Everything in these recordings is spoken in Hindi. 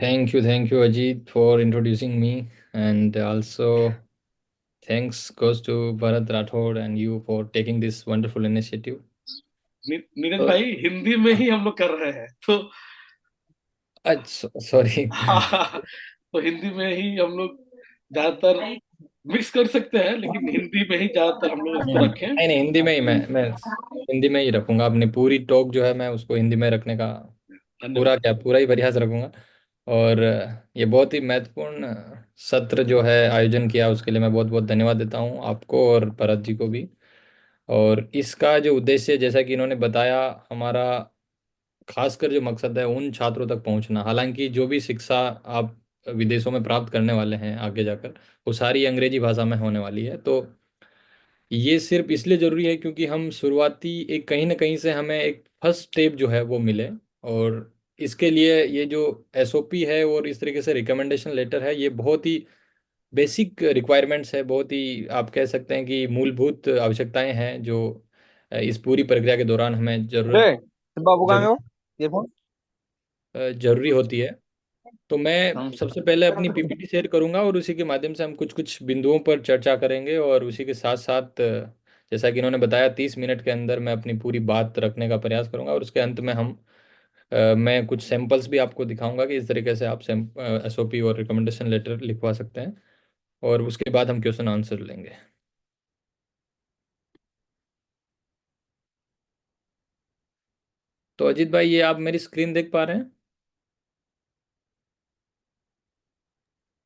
Thank you, Ajit, for introducing me, and also thanks goes to Bharat Rathod and you for taking this wonderful initiative. Neeraj So, भाई, हिंदी में ही हम लोग कर रहे हैं तो अच्छा, सॉरी। हाँ, तो हिंदी में ही हम लोग ज्यादातर मिक्स कर सकते हैं, लेकिन हिंदी में ही ज्यादातर हम लोग इसको रखें। नहीं नहीं, हिंदी में ही मैं हिंदी में ही रखूंगा। अपनी पूरी टॉक जो है मैं उसको हिंदी में रखने का धन्यवाद। पूरा क्या पूरा ही प्रयास रखूंगा। और ये बहुत ही महत्वपूर्ण सत्र जो है आयोजन किया, उसके लिए मैं बहुत बहुत धन्यवाद देता हूँ आपको और भरत जी को भी। और इसका जो उद्देश्य, जैसा कि इन्होंने बताया, हमारा खासकर जो मकसद है उन छात्रों तक पहुंचना। हालांकि जो भी शिक्षा आप विदेशों में प्राप्त करने वाले हैं आगे जाकर, वो सारी अंग्रेजी भाषा में होने वाली है। तो ये सिर्फ इसलिए जरूरी है क्योंकि हम शुरुआती एक कहीं ना कहीं से हमें एक फर्स्ट स्टेप जो है वो मिले। और इसके लिए ये जो एसओपी है और इस तरीके से रिकमेंडेशन लेटर है, ये बहुत ही बेसिक रिक्वायरमेंट्स है, बहुत ही आप कह सकते हैं कि मूलभूत आवश्यकताएं हैं जो इस पूरी प्रक्रिया के दौरान हमें रे जरूरत बाबू कहाँ गए जरूर हो? ईयरफोन। जरूरी होती है। तो मैं सबसे पहले अपनी पीपीटी शेयर करूंगा और उसी के माध्यम से हम कुछ कुछ बिंदुओं पर चर्चा करेंगे। और उसी के साथ साथ जैसा कि इन्होंने बताया, 30 मिनट के अंदर मैं अपनी पूरी बात रखने का प्रयास करूंगा। और उसके अंत में मैं कुछ सैंपल्स भी आपको दिखाऊंगा कि इस तरीके से आप एसओपी और रिकमेंडेशन लेटर लिखवा सकते हैं। और उसके बाद हम क्वेश्चन आंसर लेंगे। तो अजीत भाई, ये आप मेरी स्क्रीन देख पा रहे हैं?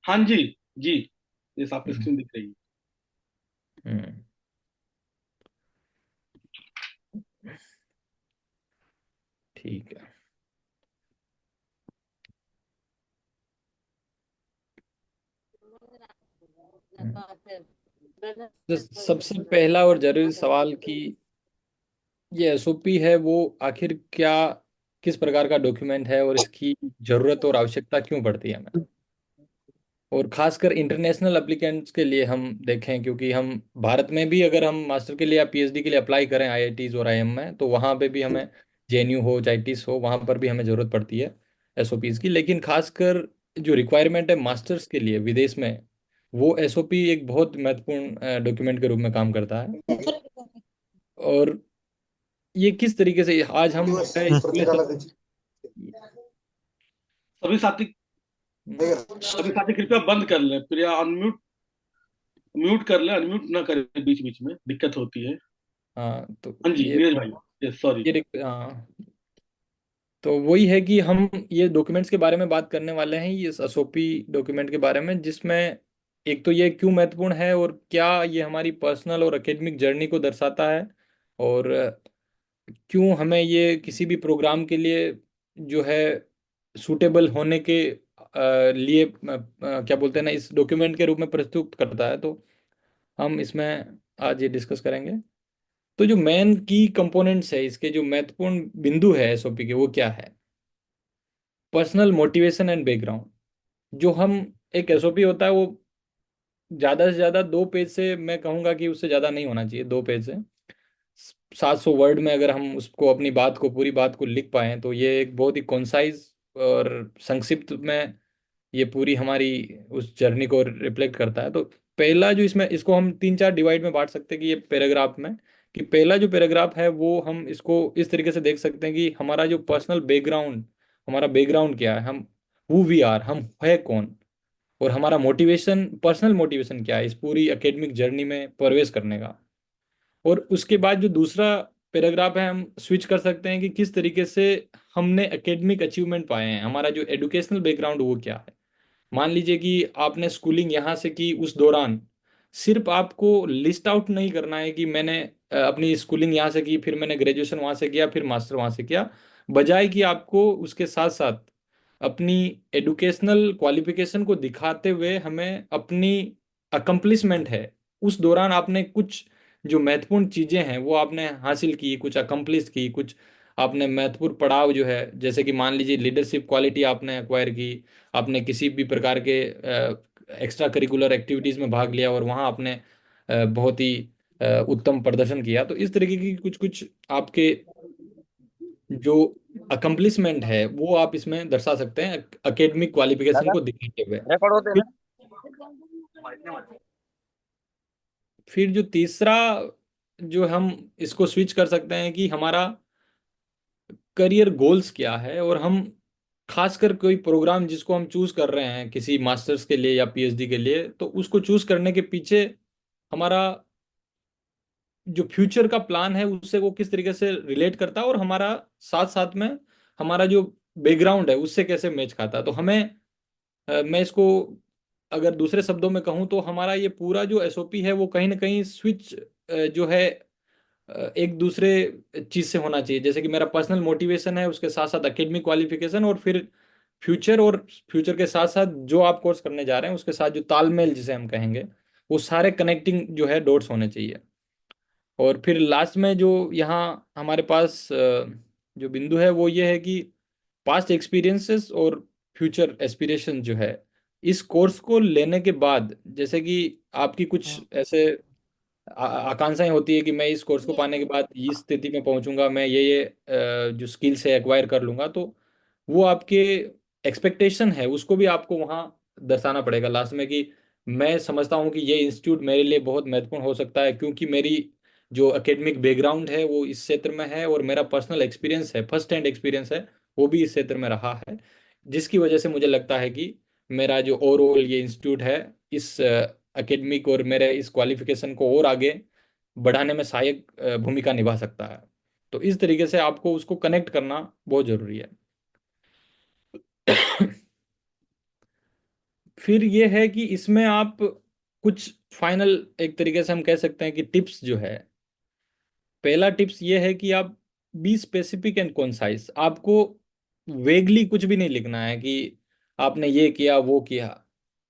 हाँ जी। जी, ये आपकी हम्म। स्क्रीन दिख रही है। हम्म। ठीक है। हम्म। तो सबसे पहला और जरूरी सवाल कि ये एसओपी है वो आखिर क्या, किस प्रकार का डॉक्यूमेंट है और इसकी जरूरत और आवश्यकता क्यों पड़ती है हमें। और खासकर इंटरनेशनल एप्लीकेंट्स के लिए हम देखें, क्योंकि हम भारत में भी अगर हम मास्टर के लिए या पीएचडी के लिए अप्लाई करें आईआईटीज और आईएम में, तो वहाँ पे भी हमें, जेएनयू हो चाहे टिस हो, वहाँ पर भी हमें ज़रूरत पड़ती है एसओपीज की। लेकिन खासकर जो रिक्वायरमेंट है मास्टर्स के लिए विदेश में, वो एसओपी एक बहुत महत्वपूर्ण डॉक्यूमेंट के रूप में काम करता है। और ये किस तरीके से आज हम जो है स्कूली सब। सभी साथी सभी साथी कृपया बंद कर लें, प्रिया अनम्यूट म्यूट कर लें, अनम्यूट ना करें, बीच बीच में दिक्कत होती है। हाँ तो हाँ जी ये नीरज भाई। Yes, sorry. हाँ, तो वही है कि हम ये डॉक्यूमेंट्स के बारे में बात करने वाले हैं, ये एसओपी डॉक्यूमेंट के बारे में, जिसमें एक तो ये क्यों महत्वपूर्ण है और क्या ये हमारी पर्सनल और एकेडमिक जर्नी को दर्शाता है। और क्यों हमें ये किसी भी प्रोग्राम के लिए जो है सूटेबल होने के लिए क्या बोलते हैं ना, इस डॉक्यूमेंट के रूप में प्रस्तुत करता है। तो हम इसमें आज ये डिस्कस करेंगे। तो जो मेन की कंपोनेंट्स है, इसके जो महत्वपूर्ण बिंदु है एसओपी के, वो क्या है? Personal motivation and background. जो हम एक एसओपी होता है वो ज़्यादा से ज़्यादा 2 पेज से, मैं कहूँगा कि उससे ज़्यादा नहीं होना चाहिए 2 पेज से। 700 वर्ड में अगर हम उसको अपनी बात को, पूरी बात को लिख पाएं, तो ये एक बहुत ही कॉन्साइज और संक्षिप्त में ये पूरी हमारी उस जर्नी को रिफ्लेक्ट करता है। तो पहला जो इसमें, इसको हम 3 4 डिवाइड में बांट सकते हैं कि ये पैराग्राफ में, कि पहला जो पैराग्राफ है वो हम इसको इस तरीके से देख सकते हैं कि हमारा जो पर्सनल बैकग्राउंड, हमारा बैकग्राउंड क्या है, हम हु वी आर, हम है कौन। और हमारा मोटिवेशन, पर्सनल मोटिवेशन क्या है इस पूरी एकेडमिक जर्नी में प्रवेश करने का। और उसके बाद जो दूसरा पैराग्राफ है, हम स्विच कर सकते हैं कि किस तरीके से हमने एकेडमिक अचीवमेंट पाए हैं, हमारा जो एजुकेशनल बैकग्राउंड वो क्या है। मान लीजिए कि आपने स्कूलिंग यहाँ से की, उस दौरान सिर्फ आपको लिस्ट आउट नहीं करना है कि मैंने अपनी स्कूलिंग यहाँ से की, फिर मैंने ग्रेजुएशन वहाँ से किया, फिर मास्टर वहाँ से किया। बजाय कि आपको उसके साथ साथ अपनी एडुकेशनल क्वालिफिकेशन को दिखाते हुए हमें अपनी अकम्पलिशमेंट है, उस दौरान आपने कुछ जो महत्वपूर्ण चीज़ें हैं वो आपने हासिल की, कुछ अकम्पलिश की, कुछ आपने महत्वपूर्ण पड़ाव जो है, जैसे कि मान लीजिए लीडरशिप क्वालिटी आपने एक्वायर की, आपने किसी भी प्रकार के एक्स्ट्रा करिकुलर एक्टिविटीज़ में भाग लिया और वहाँ आपने बहुत ही उत्तम प्रदर्शन किया। तो इस तरीके की कुछ कुछ आपके जो अकम्पलिशमेंट है वो आप इसमें दर्शा सकते हैं एकेडमिक क्वालिफिकेशन को दिखाते हुए। रिकॉर्ड होते फिर हैं फिर जो तीसरा, जो हम इसको स्विच कर सकते हैं कि हमारा करियर गोल्स क्या है, और हम खासकर कोई प्रोग्राम जिसको हम चूज कर रहे हैं किसी मास्टर्स के लिए या पीएचडी के लिए, तो उसको चूज करने के पीछे हमारा जो फ्यूचर का प्लान है उससे वो किस तरीके से रिलेट करता है, और हमारा साथ साथ में हमारा जो बैकग्राउंड है उससे कैसे मैच खाता है। तो हमें मैं इसको अगर दूसरे शब्दों में कहूँ तो हमारा ये पूरा जो एसओपी है वो कहीं ना कहीं स्विच जो है एक दूसरे चीज से होना चाहिए। जैसे कि मेरा पर्सनल मोटिवेशन है, उसके साथ साथ एकेडमिक क्वालिफिकेशन, और फिर फ्यूचर, और फ्यूचर के साथ साथ जो आप कोर्स करने जा रहे हैं उसके साथ जो तालमेल जिसे हम कहेंगे, वो सारे कनेक्टिंग जो है डॉट्स होने चाहिए। और फिर लास्ट में जो यहाँ हमारे पास जो बिंदु है वो ये है कि पास्ट एक्सपीरियंसेस और फ्यूचर एस्पिरेशन जो है, इस कोर्स को लेने के बाद जैसे कि आपकी कुछ ऐसे आकांक्षाएं होती है कि मैं इस कोर्स को पाने के बाद इस स्थिति में पहुंचूंगा, मैं ये जो स्किल्स है एक्वायर कर लूंगा, तो वो आपके एक्सपेक्टेशन है उसको भी आपको वहाँ दर्शाना पड़ेगा लास्ट में कि मैं समझता हूँ कि ये इंस्टीट्यूट मेरे लिए बहुत महत्वपूर्ण हो सकता है, क्योंकि मेरी जो एकेडमिक बैकग्राउंड है वो इस क्षेत्र में है, और मेरा पर्सनल एक्सपीरियंस है, फर्स्ट हैंड एक्सपीरियंस है, वो भी इस क्षेत्र में रहा है, जिसकी वजह से मुझे लगता है कि मेरा जो ओवरऑल ये इंस्टीट्यूट है इस एकेडमिक और मेरे इस क्वालिफिकेशन को और आगे बढ़ाने में सहायक भूमिका निभा सकता है। तो इस तरीके से आपको उसको कनेक्ट करना बहुत जरूरी है। फिर ये है कि इसमें आप कुछ फाइनल एक तरीके से हम कह सकते हैं कि टिप्स जो है, पहला टिप्स ये है कि आप बी स्पेसिफिक एंड कॉन्साइज। आपको वेगली कुछ भी नहीं लिखना है कि आपने ये किया वो किया।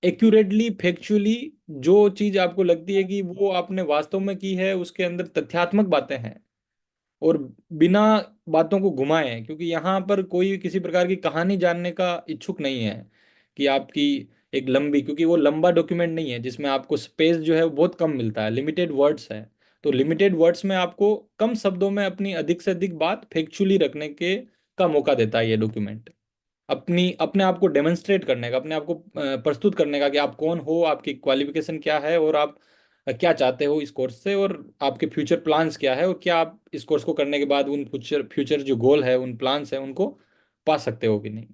एक्यूरेटली फैक्चुअली जो चीज आपको लगती है कि वो आपने वास्तव में की है, उसके अंदर तथ्यात्मक बातें हैं, और बिना बातों को घुमाए, क्योंकि यहाँ पर कोई किसी प्रकार की कहानी जानने का इच्छुक नहीं है कि आपकी एक लंबी, क्योंकि वो लंबा डॉक्यूमेंट नहीं है जिसमें आपको स्पेस जो है वो बहुत कम मिलता है, लिमिटेड वर्ड्स है। तो लिमिटेड वर्ड्स में आपको कम शब्दों में अपनी अधिक से अधिक बात फैक्चुअली रखने के का मौका देता है ये डॉक्यूमेंट, अपनी अपने आप को डेमोन्स्ट्रेट करने का, अपने आप को प्रस्तुत करने का कि आप कौन हो, आपकी क्वालिफिकेशन क्या है, और आप क्या चाहते हो इस कोर्स से, और आपके फ्यूचर प्लान्स क्या है, और क्या आप इस कोर्स को करने के बाद उन फ्यूचर फ्यूचर जो गोल है, उन प्लान्स है, उनको पा सकते हो कि नहीं।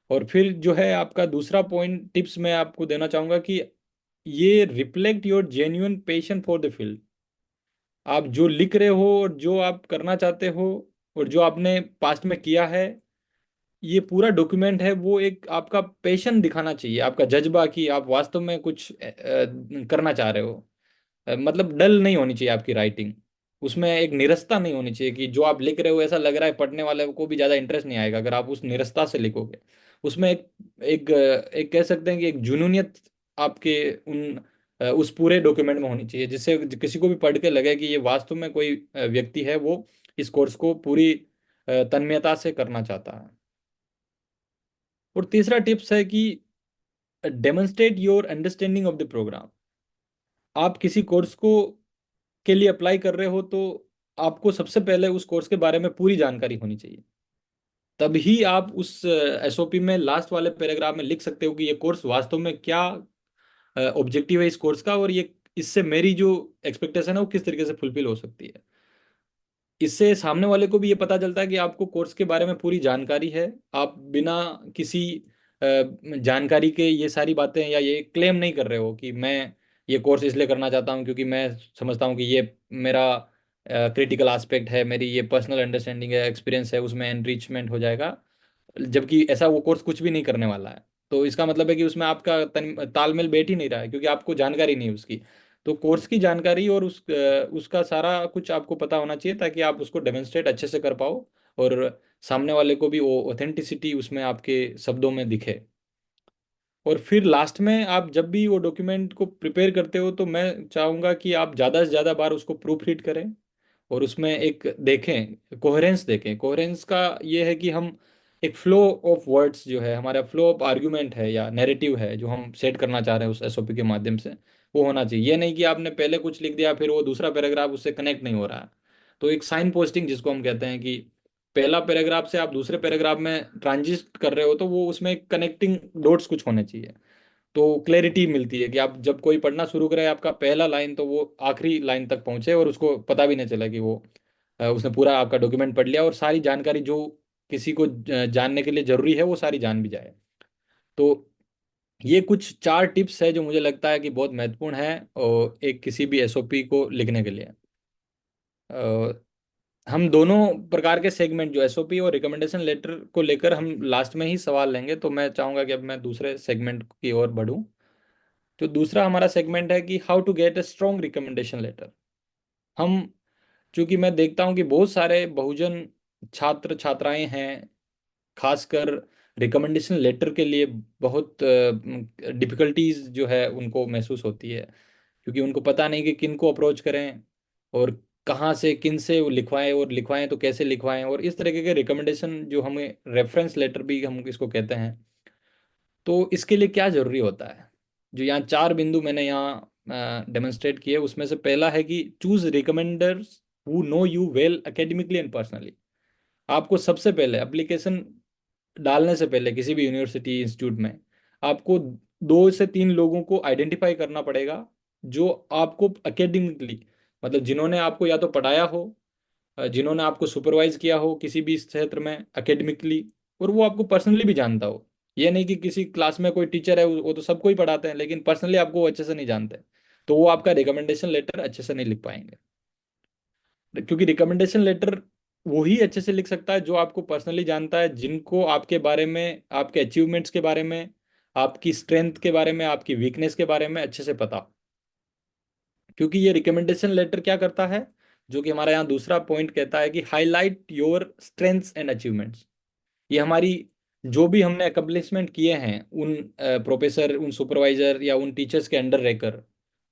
और फिर जो है आपका दूसरा पॉइंट टिप्स मैं आपको देना चाहूंगा कि ये reflect your genuine passion for the field. आप जो लिख रहे हो और जो आप करना चाहते हो और जो आपने पास्ट में किया है, ये पूरा डॉक्यूमेंट है वो एक आपका पैशन दिखाना चाहिए, आपका जज्बा कि आप वास्तव में कुछ करना चाह रहे हो। मतलब डल नहीं होनी चाहिए आपकी राइटिंग, उसमें एक निरस्ता नहीं होनी चाहिए कि जो आप लिख रहे हो ऐसा लग रहा है पढ़ने वाले को भी ज़्यादा इंटरेस्ट नहीं आएगा अगर आप उस निरस्ता से लिखोगे। उसमें एक कह सकते हैं कि एक जुनूनियत आपके उन उस पूरे डॉक्यूमेंट में होनी चाहिए, जिससे किसी को भी पढ़ के लगे कि ये वास्तव में कोई व्यक्ति है वो इस कोर्स को पूरी तन्मयता से करना चाहता है। और तीसरा टिप्स है कि demonstrate your understanding of the program. आप किसी कोर्स को के लिए अप्लाई कर रहे हो तो आपको सबसे पहले उस कोर्स के बारे में पूरी जानकारी होनी चाहिए, तभी आप उस एसओपी में लास्ट वाले पैराग्राफ में लिख सकते हो कि ये कोर्स वास्तव में क्या ऑब्जेक्टिव है इस कोर्स का, और ये इससे मेरी जो एक्सपेक्टेशन है वो किस तरीके से फुलफिल हो सकती है। इससे सामने वाले को भी ये पता चलता है कि आपको कोर्स के बारे में पूरी जानकारी है, आप बिना किसी जानकारी के ये सारी बातें या ये क्लेम नहीं कर रहे हो कि मैं ये कोर्स इसलिए करना चाहता हूँ क्योंकि मैं समझता हूँ कि ये मेरा क्रिटिकल एस्पेक्ट है, मेरी ये पर्सनल अंडरस्टैंडिंग है, एक्सपीरियंस है, उसमें एनरिचमेंट हो जाएगा। जबकि ऐसा वो कोर्स कुछ भी नहीं करने वाला है, तो इसका मतलब है कि उसमें आपका तालमेल बैठ ही नहीं रहा है, क्योंकि आपको जानकारी नहीं है उसकी। तो कोर्स की जानकारी और उसका सारा कुछ आपको पता होना चाहिए ताकि आप उसको डेमोन्स्ट्रेट अच्छे से कर पाओ, और सामने वाले को भी वो ऑथेंटिसिटी उसमें आपके शब्दों में दिखे। और फिर लास्ट में आप जब भी वो डॉक्यूमेंट को प्रिपेयर करते हो तो मैं चाहूँगा कि आप ज़्यादा से ज़्यादा बार उसको प्रूफ रीड करें, और उसमें एक देखें, कोहेरेंस देखें। कोहेरेंस का ये है कि हम एक फ्लो ऑफ वर्ड्स जो है, हमारा फ्लो ऑफ आर्गुमेंट है या नैरेटिव है जो हम सेट करना चाह रहे हैं उस एसओपी के माध्यम से, वो होना चाहिए। ये नहीं कि आपने पहले कुछ लिख दिया फिर वो दूसरा पैराग्राफ उससे कनेक्ट नहीं हो रहा है। तो एक साइन पोस्टिंग जिसको हम कहते हैं कि पहला पैराग्राफ से आप दूसरे पैराग्राफ में ट्रांजिट कर रहे हो तो वो उसमें कनेक्टिंग डॉट्स कुछ होने चाहिए, तो क्लैरिटी मिलती है कि आप जब कोई पढ़ना शुरू करे आपका पहला लाइन तो वो आखिरी लाइन तक पहुंचे और उसको पता भी नहीं चला कि वो उसने पूरा आपका डॉक्यूमेंट पढ़ लिया, और सारी जानकारी जो किसी को जानने के लिए जरूरी है वो सारी जान भी जाए। तो ये कुछ 4 टिप्स है जो मुझे लगता है कि बहुत महत्वपूर्ण है और एक किसी भी एसओपी को लिखने के लिए। हम दोनों प्रकार के सेगमेंट जो एसओपी और रिकमेंडेशन लेटर को लेकर हम लास्ट में ही सवाल लेंगे, तो मैं चाहूंगा कि अब मैं दूसरे सेगमेंट की ओर बढ़ूं। तो दूसरा हमारा सेगमेंट है कि how to get a strong recommendation letter. हम, चूंकि मैं देखता हूं कि बहुत सारे बहुजन छात्र छात्राएं हैं, खासकर रिकमेंडेशन लेटर के लिए बहुत डिफिकल्टीज जो है उनको महसूस होती है, क्योंकि उनको पता नहीं कि किन को अप्रोच करें और कहाँ से किन से वो लिखवाएं, और लिखवाएं तो कैसे लिखवाएं, और इस तरीके के रिकमेंडेशन जो हमें रेफरेंस लेटर भी हम इसको कहते हैं, तो इसके लिए क्या जरूरी होता है। जो यहाँ 4 बिंदु मैंने यहाँ डेमोन्स्ट्रेट किए उसमें से पहला है कि choose रिकमेंडर्स who know you well academically and personally. आपको सबसे पहले एप्लीकेशन डालने से पहले किसी भी यूनिवर्सिटी इंस्टीट्यूट में आपको 2 से 3 लोगों को आइडेंटिफाई करना पड़ेगा जो आपको एकेडमिकली, मतलब जिन्होंने आपको या तो पढ़ाया हो, जिन्होंने आपको सुपरवाइज किया हो किसी भी क्षेत्र में एकेडमिकली, और वो आपको पर्सनली भी जानता हो। ये नहीं कि किसी क्लास में कोई टीचर है वो तो सबको ही पढ़ाते हैं लेकिन पर्सनली आपको वो अच्छे से नहीं जानते, तो वो आपका रिकमेंडेशन लेटर अच्छे से नहीं लिख पाएंगे। क्योंकि रिकमेंडेशन लेटर वो ही अच्छे से लिख सकता है जो आपको पर्सनली जानता है, जिनको आपके बारे में, आपके अचीवमेंट्स के बारे में, आपकी स्ट्रेंथ के बारे में, आपकी वीकनेस के बारे में अच्छे से पता हो। क्योंकि ये रिकमेंडेशन लेटर क्या करता है, जो कि हमारा यहाँ दूसरा पॉइंट कहता है कि highlight your strengths and achievements. ये हमारी जो भी हमने अकम्पलिशमेंट किए हैं उन प्रोफेसर, उन सुपरवाइजर या उन टीचर्स के अंडर रहकर,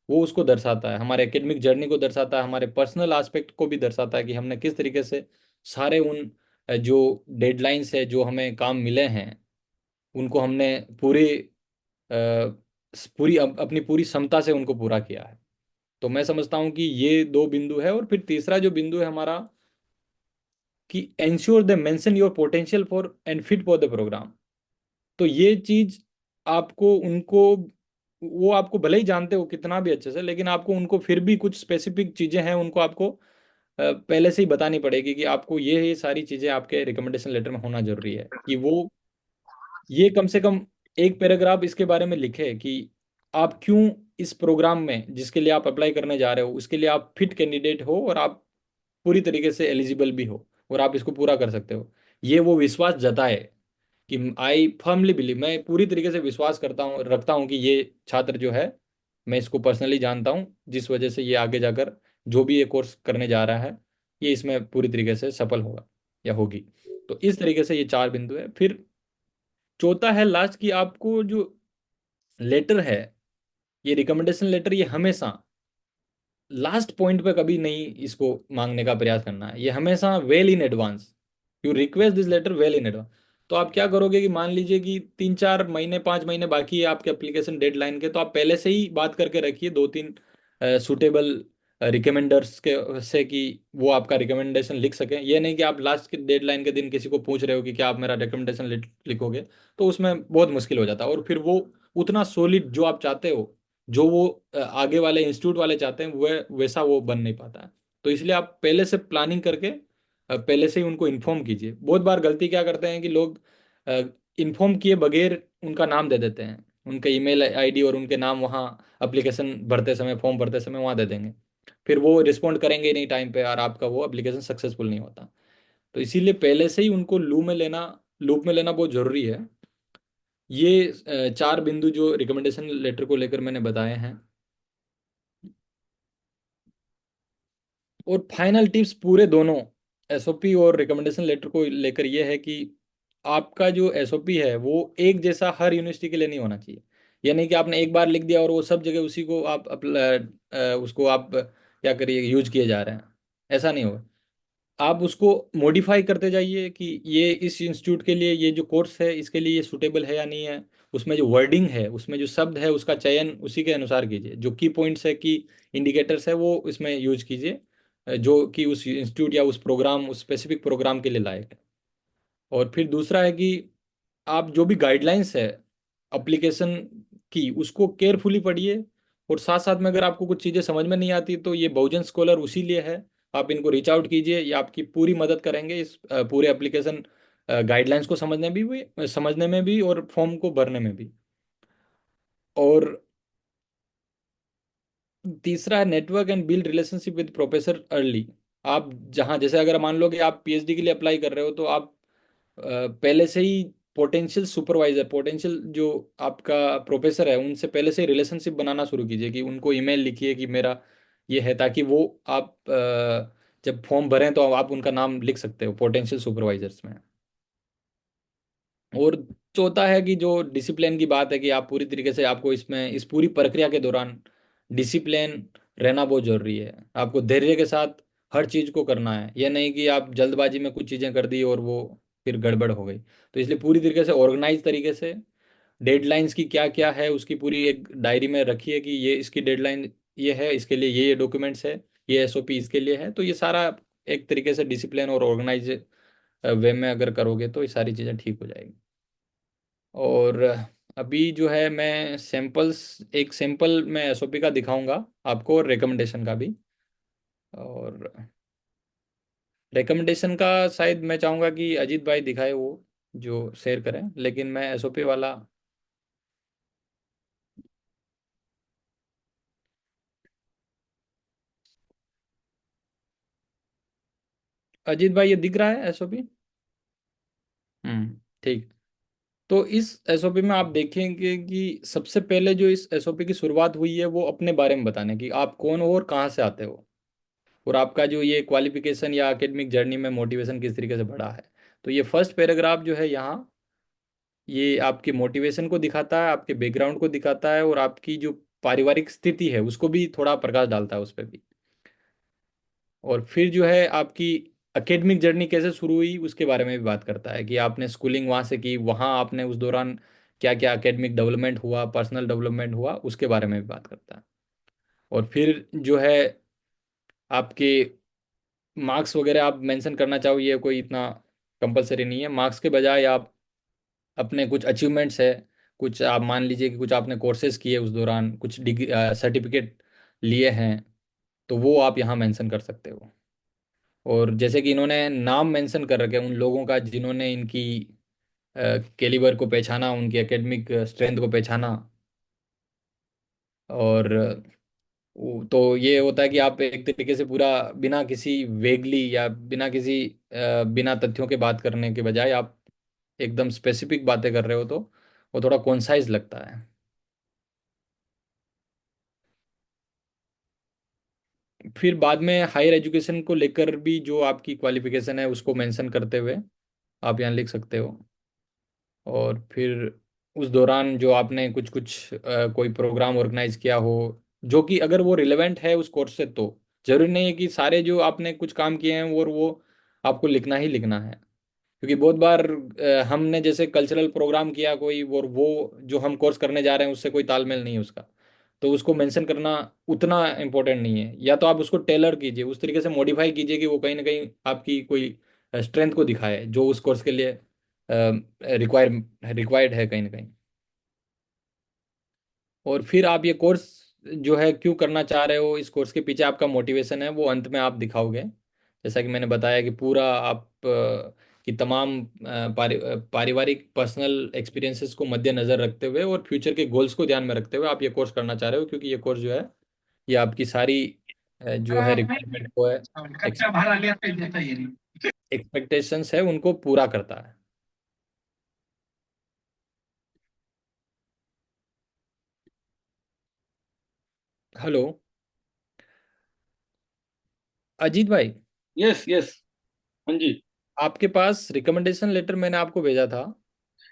वो उसको दर्शाता है, हमारे एकेडमिक जर्नी को दर्शाता है, हमारे पर्सनल एस्पेक्ट को भी दर्शाता है कि हमने किस तरीके से सारे उन जो डेडलाइंस है, जो हमें काम मिले हैं, उनको हमने अपनी पूरी क्षमता से उनको पूरा किया है। तो मैं समझता हूँ कि ये 2 बिंदु है, और फिर तीसरा जो बिंदु है हमारा कि ensure the mention your potential for and fit for the program. तो ये चीज आपको उनको, वो आपको भले ही जानते हो कितना भी अच्छे से, लेकिन आपको उनको फिर भी कुछ स्पेसिफिक चीजें हैं उनको आपको पहले से ही बतानी पड़ेगी कि आपको ये सारी चीजें आपके रिकमेंडेशन लेटर में होना जरूरी है, कि वो ये कम से कम एक पैराग्राफ इसके बारे में लिखे कि आप क्यों इस प्रोग्राम में जिसके लिए आप अप्लाई करने जा रहे हो उसके लिए आप फिट कैंडिडेट हो, और आप पूरी तरीके से एलिजिबल भी हो, और आप इसको पूरा कर सकते हो। ये वो विश्वास जताए कि आई फर्मली बिलीव, मैं पूरी तरीके से विश्वास करता हूँ, रखता हूँ कि ये छात्र जो है, मैं इसको पर्सनली जानता हूँ, जिस वजह से ये आगे जाकर जो भी ये कोर्स करने जा रहा है ये इसमें पूरी तरीके से सफल होगा या होगी। तो इस तरीके से ये 4 बिंदु है। फिर चौथा है लास्ट, कि आपको जो लेटर है, ये रिकमेंडेशन लेटर, ये हमेशा लास्ट पॉइंट पे कभी नहीं इसको मांगने का प्रयास करना है, ये हमेशा well in advance. You request this letter well in advance. तो आप क्या करोगे कि मान लीजिए कि 3-4 महीने 5 महीने बाकी है आपके एप्लीकेशन डेडलाइन के, तो आप पहले से ही बात करके रखिए 2-3 सुटेबल रिकमेंडर्स के से, कि वो आपका रिकमेंडेशन लिख सकें। ये नहीं कि आप लास्ट के डेडलाइन के दिन किसी को पूछ रहे हो कि क्या आप मेरा रिकमेंडेशन लिखोगे, तो उसमें बहुत मुश्किल हो जाता है, और फिर वो उतना सॉलिड जो आप चाहते हो, जो वो आगे वाले इंस्टीट्यूट वाले चाहते हैं वह वैसा वो बन नहीं पाता है। तो इसलिए आप पहले से प्लानिंग करके पहले से ही उनको इन्फॉर्म कीजिए। बहुत बार गलती क्या करते हैं कि लोग इन्फॉर्म किए बगैर उनका नाम दे देते हैं, उनके ईमेल आईडी और उनके नाम वहाँ एप्लीकेशन भरते समय, फॉर्म भरते समय वहाँ दे देंगे, फिर वो रिस्पॉन्ड करेंगे ही नहीं टाइम पे, और आपका वो एप्लीकेशन सक्सेसफुल नहीं होता। तो इसीलिए पहले से ही उनको लूप में लेना बहुत जरूरी है। ये 4 बिंदु जो रिकमेंडेशन लेटर को लेकर मैंने बताए हैं। और फाइनल टिप्स पूरे दोनों एसओपी और रिकमेंडेशन लेटर को लेकर ये है कि आपका जो एसओपी है वो एक जैसा हर यूनिवर्सिटी के लिए नहीं होना चाहिए। ये नहीं कि आपने एक बार लिख दिया और वो सब जगह उसी को उसको आप क्या करिए, यूज किए जा रहे हैं, ऐसा नहीं होगा। आप उसको मॉडिफाई करते जाइए कि ये इस इंस्टीट्यूट के लिए ये जो कोर्स है इसके लिए ये सूटेबल है या नहीं है। उसमें जो वर्डिंग है, उसमें जो शब्द है उसका चयन उसी के अनुसार कीजिए, जो की पॉइंट्स है, की इंडिकेटर्स है वो इसमें यूज कीजिए। जो कि उस इंस्टीट्यूट या उस प्रोग्राम, उस स्पेसिफिक प्रोग्राम के लिए लायक है। और फिर दूसरा है कि आप जो भी गाइडलाइंस है एप्लीकेशन की, उसको केयरफुली पढ़िए। और साथ साथ में अगर आपको कुछ चीज़ें समझ में नहीं आती तो ये बहुजन स्कॉलर उसी लिए है। आप इनको रीच आउट कीजिए, ये आपकी पूरी मदद करेंगे इस पूरे एप्लीकेशन गाइडलाइंस को समझने में भी और फॉर्म को भरने में भी। और तीसरा है network and build relationship with professor early. आप जहाँ, जैसे अगर मान लो कि आप पीएचडी के लिए अप्लाई कर रहे हो, तो आप पहले से ही पोटेंशियल सुपरवाइजर, पोटेंशियल जो आपका प्रोफेसर है, उनसे पहले से ही रिलेशनशिप बनाना शुरू कीजिए, कि उनको ईमेल लिखिए कि मेरा ये है, ताकि वो आप जब फॉर्म भरें तो आप उनका नाम लिख सकते हो पोटेंशियल सुपरवाइजर्स में। और चौथा है कि जो डिसिप्लिन की बात है, कि आप पूरी तरीके से, आपको इसमें इस पूरी प्रक्रिया के दौरान डिसिप्लिन रहना बहुत जरूरी है। आपको धैर्य के साथ हर चीज़ को करना है, यह नहीं कि आप जल्दबाजी में कुछ चीज़ें कर दी और वो फिर गड़बड़ हो गई। तो इसलिए पूरी तरीके से ऑर्गेनाइज तरीके से डेडलाइंस की क्या क्या है उसकी पूरी एक डायरी में रखिए, कि ये इसकी डेडलाइन ये है, इसके लिए ये डॉक्यूमेंट्स है, ये एसओपी इसके लिए है। तो ये सारा एक तरीके से डिसिप्लिन और ऑर्गेनाइज वे में अगर करोगे तो ये सारी चीज़ें ठीक हो जाएगी। और अभी जो है मैं एक सैंपल मैं एसओपी का दिखाऊंगा आपको, और रिकमेंडेशन का भी। और रिकमेंडेशन का शायद मैं चाहूँगा कि अजीत भाई दिखाए, वो जो शेयर करें, लेकिन मैं एसओपी वाला। अजीत भाई, ये दिख रहा है एसओपी? ठीक। तो इस एसओपी में आप देखेंगे कि सबसे पहले जो इस एसओपी की शुरुआत हुई है, वो अपने बारे में बताने की, आप कौन हो और कहाँ से आते हो, और आपका जो ये क्वालिफिकेशन या एकेडमिक जर्नी में मोटिवेशन किस तरीके से बढ़ा है। तो ये फर्स्ट पैराग्राफ जो है यहाँ, ये आपके मोटिवेशन को दिखाता है, आपके बैकग्राउंड को दिखाता है, और आपकी जो पारिवारिक स्थिति है उसको भी थोड़ा प्रकाश डालता है उस पर भी। और फिर जो है आपकी एकेडमिक जर्नी कैसे शुरू हुई उसके बारे में भी बात करता है, कि आपने स्कूलिंग वहाँ से की, वहाँ आपने उस दौरान क्या क्या एकेडमिक डेवलपमेंट हुआ, पर्सनल डेवलपमेंट हुआ, उसके बारे में भी बात करता है। और फिर जो है आपके मार्क्स वगैरह आप मेंशन करना चाहो, ये कोई इतना कंपलसरी नहीं है। मार्क्स के बजाय आप अपने कुछ अचीवमेंट्स है, कुछ आप मान लीजिए कि कुछ आपने कोर्सेज किए उस दौरान, कुछ डिग्री सर्टिफिकेट लिए हैं, तो वो आप यहाँ मेंशन कर सकते हो। और जैसे कि इन्होंने नाम मेंशन कर रखे हैं उन लोगों का जिन्होंने इनकी कैलिबर को पहचाना, उनकी एकेडमिक स्ट्रेंथ को पहचाना। और तो ये होता है कि आप एक तरीके से पूरा बिना किसी वेगली या बिना किसी बिना तथ्यों के बात करने के बजाय आप एकदम स्पेसिफिक बातें कर रहे हो, तो वो थोड़ा कॉन्साइज लगता है। फिर बाद में हायर एजुकेशन को लेकर भी जो आपकी क्वालिफिकेशन है उसको मेंशन करते हुए आप यहाँ लिख सकते हो। और फिर उस दौरान जो आपने कुछ कुछ कोई प्रोग्राम ऑर्गेनाइज किया हो, जो कि अगर वो रिलेवेंट है उस कोर्स से, तो जरूरी नहीं है कि सारे जो आपने कुछ काम किए हैं और वो आपको लिखना ही लिखना है। क्योंकि बहुत बार हमने जैसे कल्चरल प्रोग्राम किया कोई, और वो जो हम कोर्स करने जा रहे हैं उससे कोई तालमेल नहीं है उसका, तो उसको मेंशन करना उतना इम्पोर्टेंट नहीं है। या तो आप उसको टेलर कीजिए, उस तरीके से मॉडिफाई कीजिए कि वो कहीं ना कहीं आपकी कोई स्ट्रेंथ को दिखाए, जो उस कोर्स के लिए रिक्वायर्ड है कहीं ना कहीं। और फिर आप ये कोर्स जो है क्यों करना चाह रहे हो, इस कोर्स के पीछे आपका मोटिवेशन है, वो अंत में आप दिखाओगे। जैसा कि मैंने बताया कि पूरा आप की तमाम पारिवारिक पर्सनल एक्सपीरियंसेस को मद्देनजर रखते हुए और फ्यूचर के गोल्स को ध्यान में रखते हुए आप ये कोर्स करना चाह रहे हो, क्योंकि ये कोर्स जो है ये आपकी सारी जो है रिक्वायरमेंट को है, एक्सपेक्टेशंस है, उनको पूरा करता है। हेलो अजीत भाई, यस यस। हाँ जी। आपके पास रिकमेंडेशन लेटर मैंने आपको भेजा था।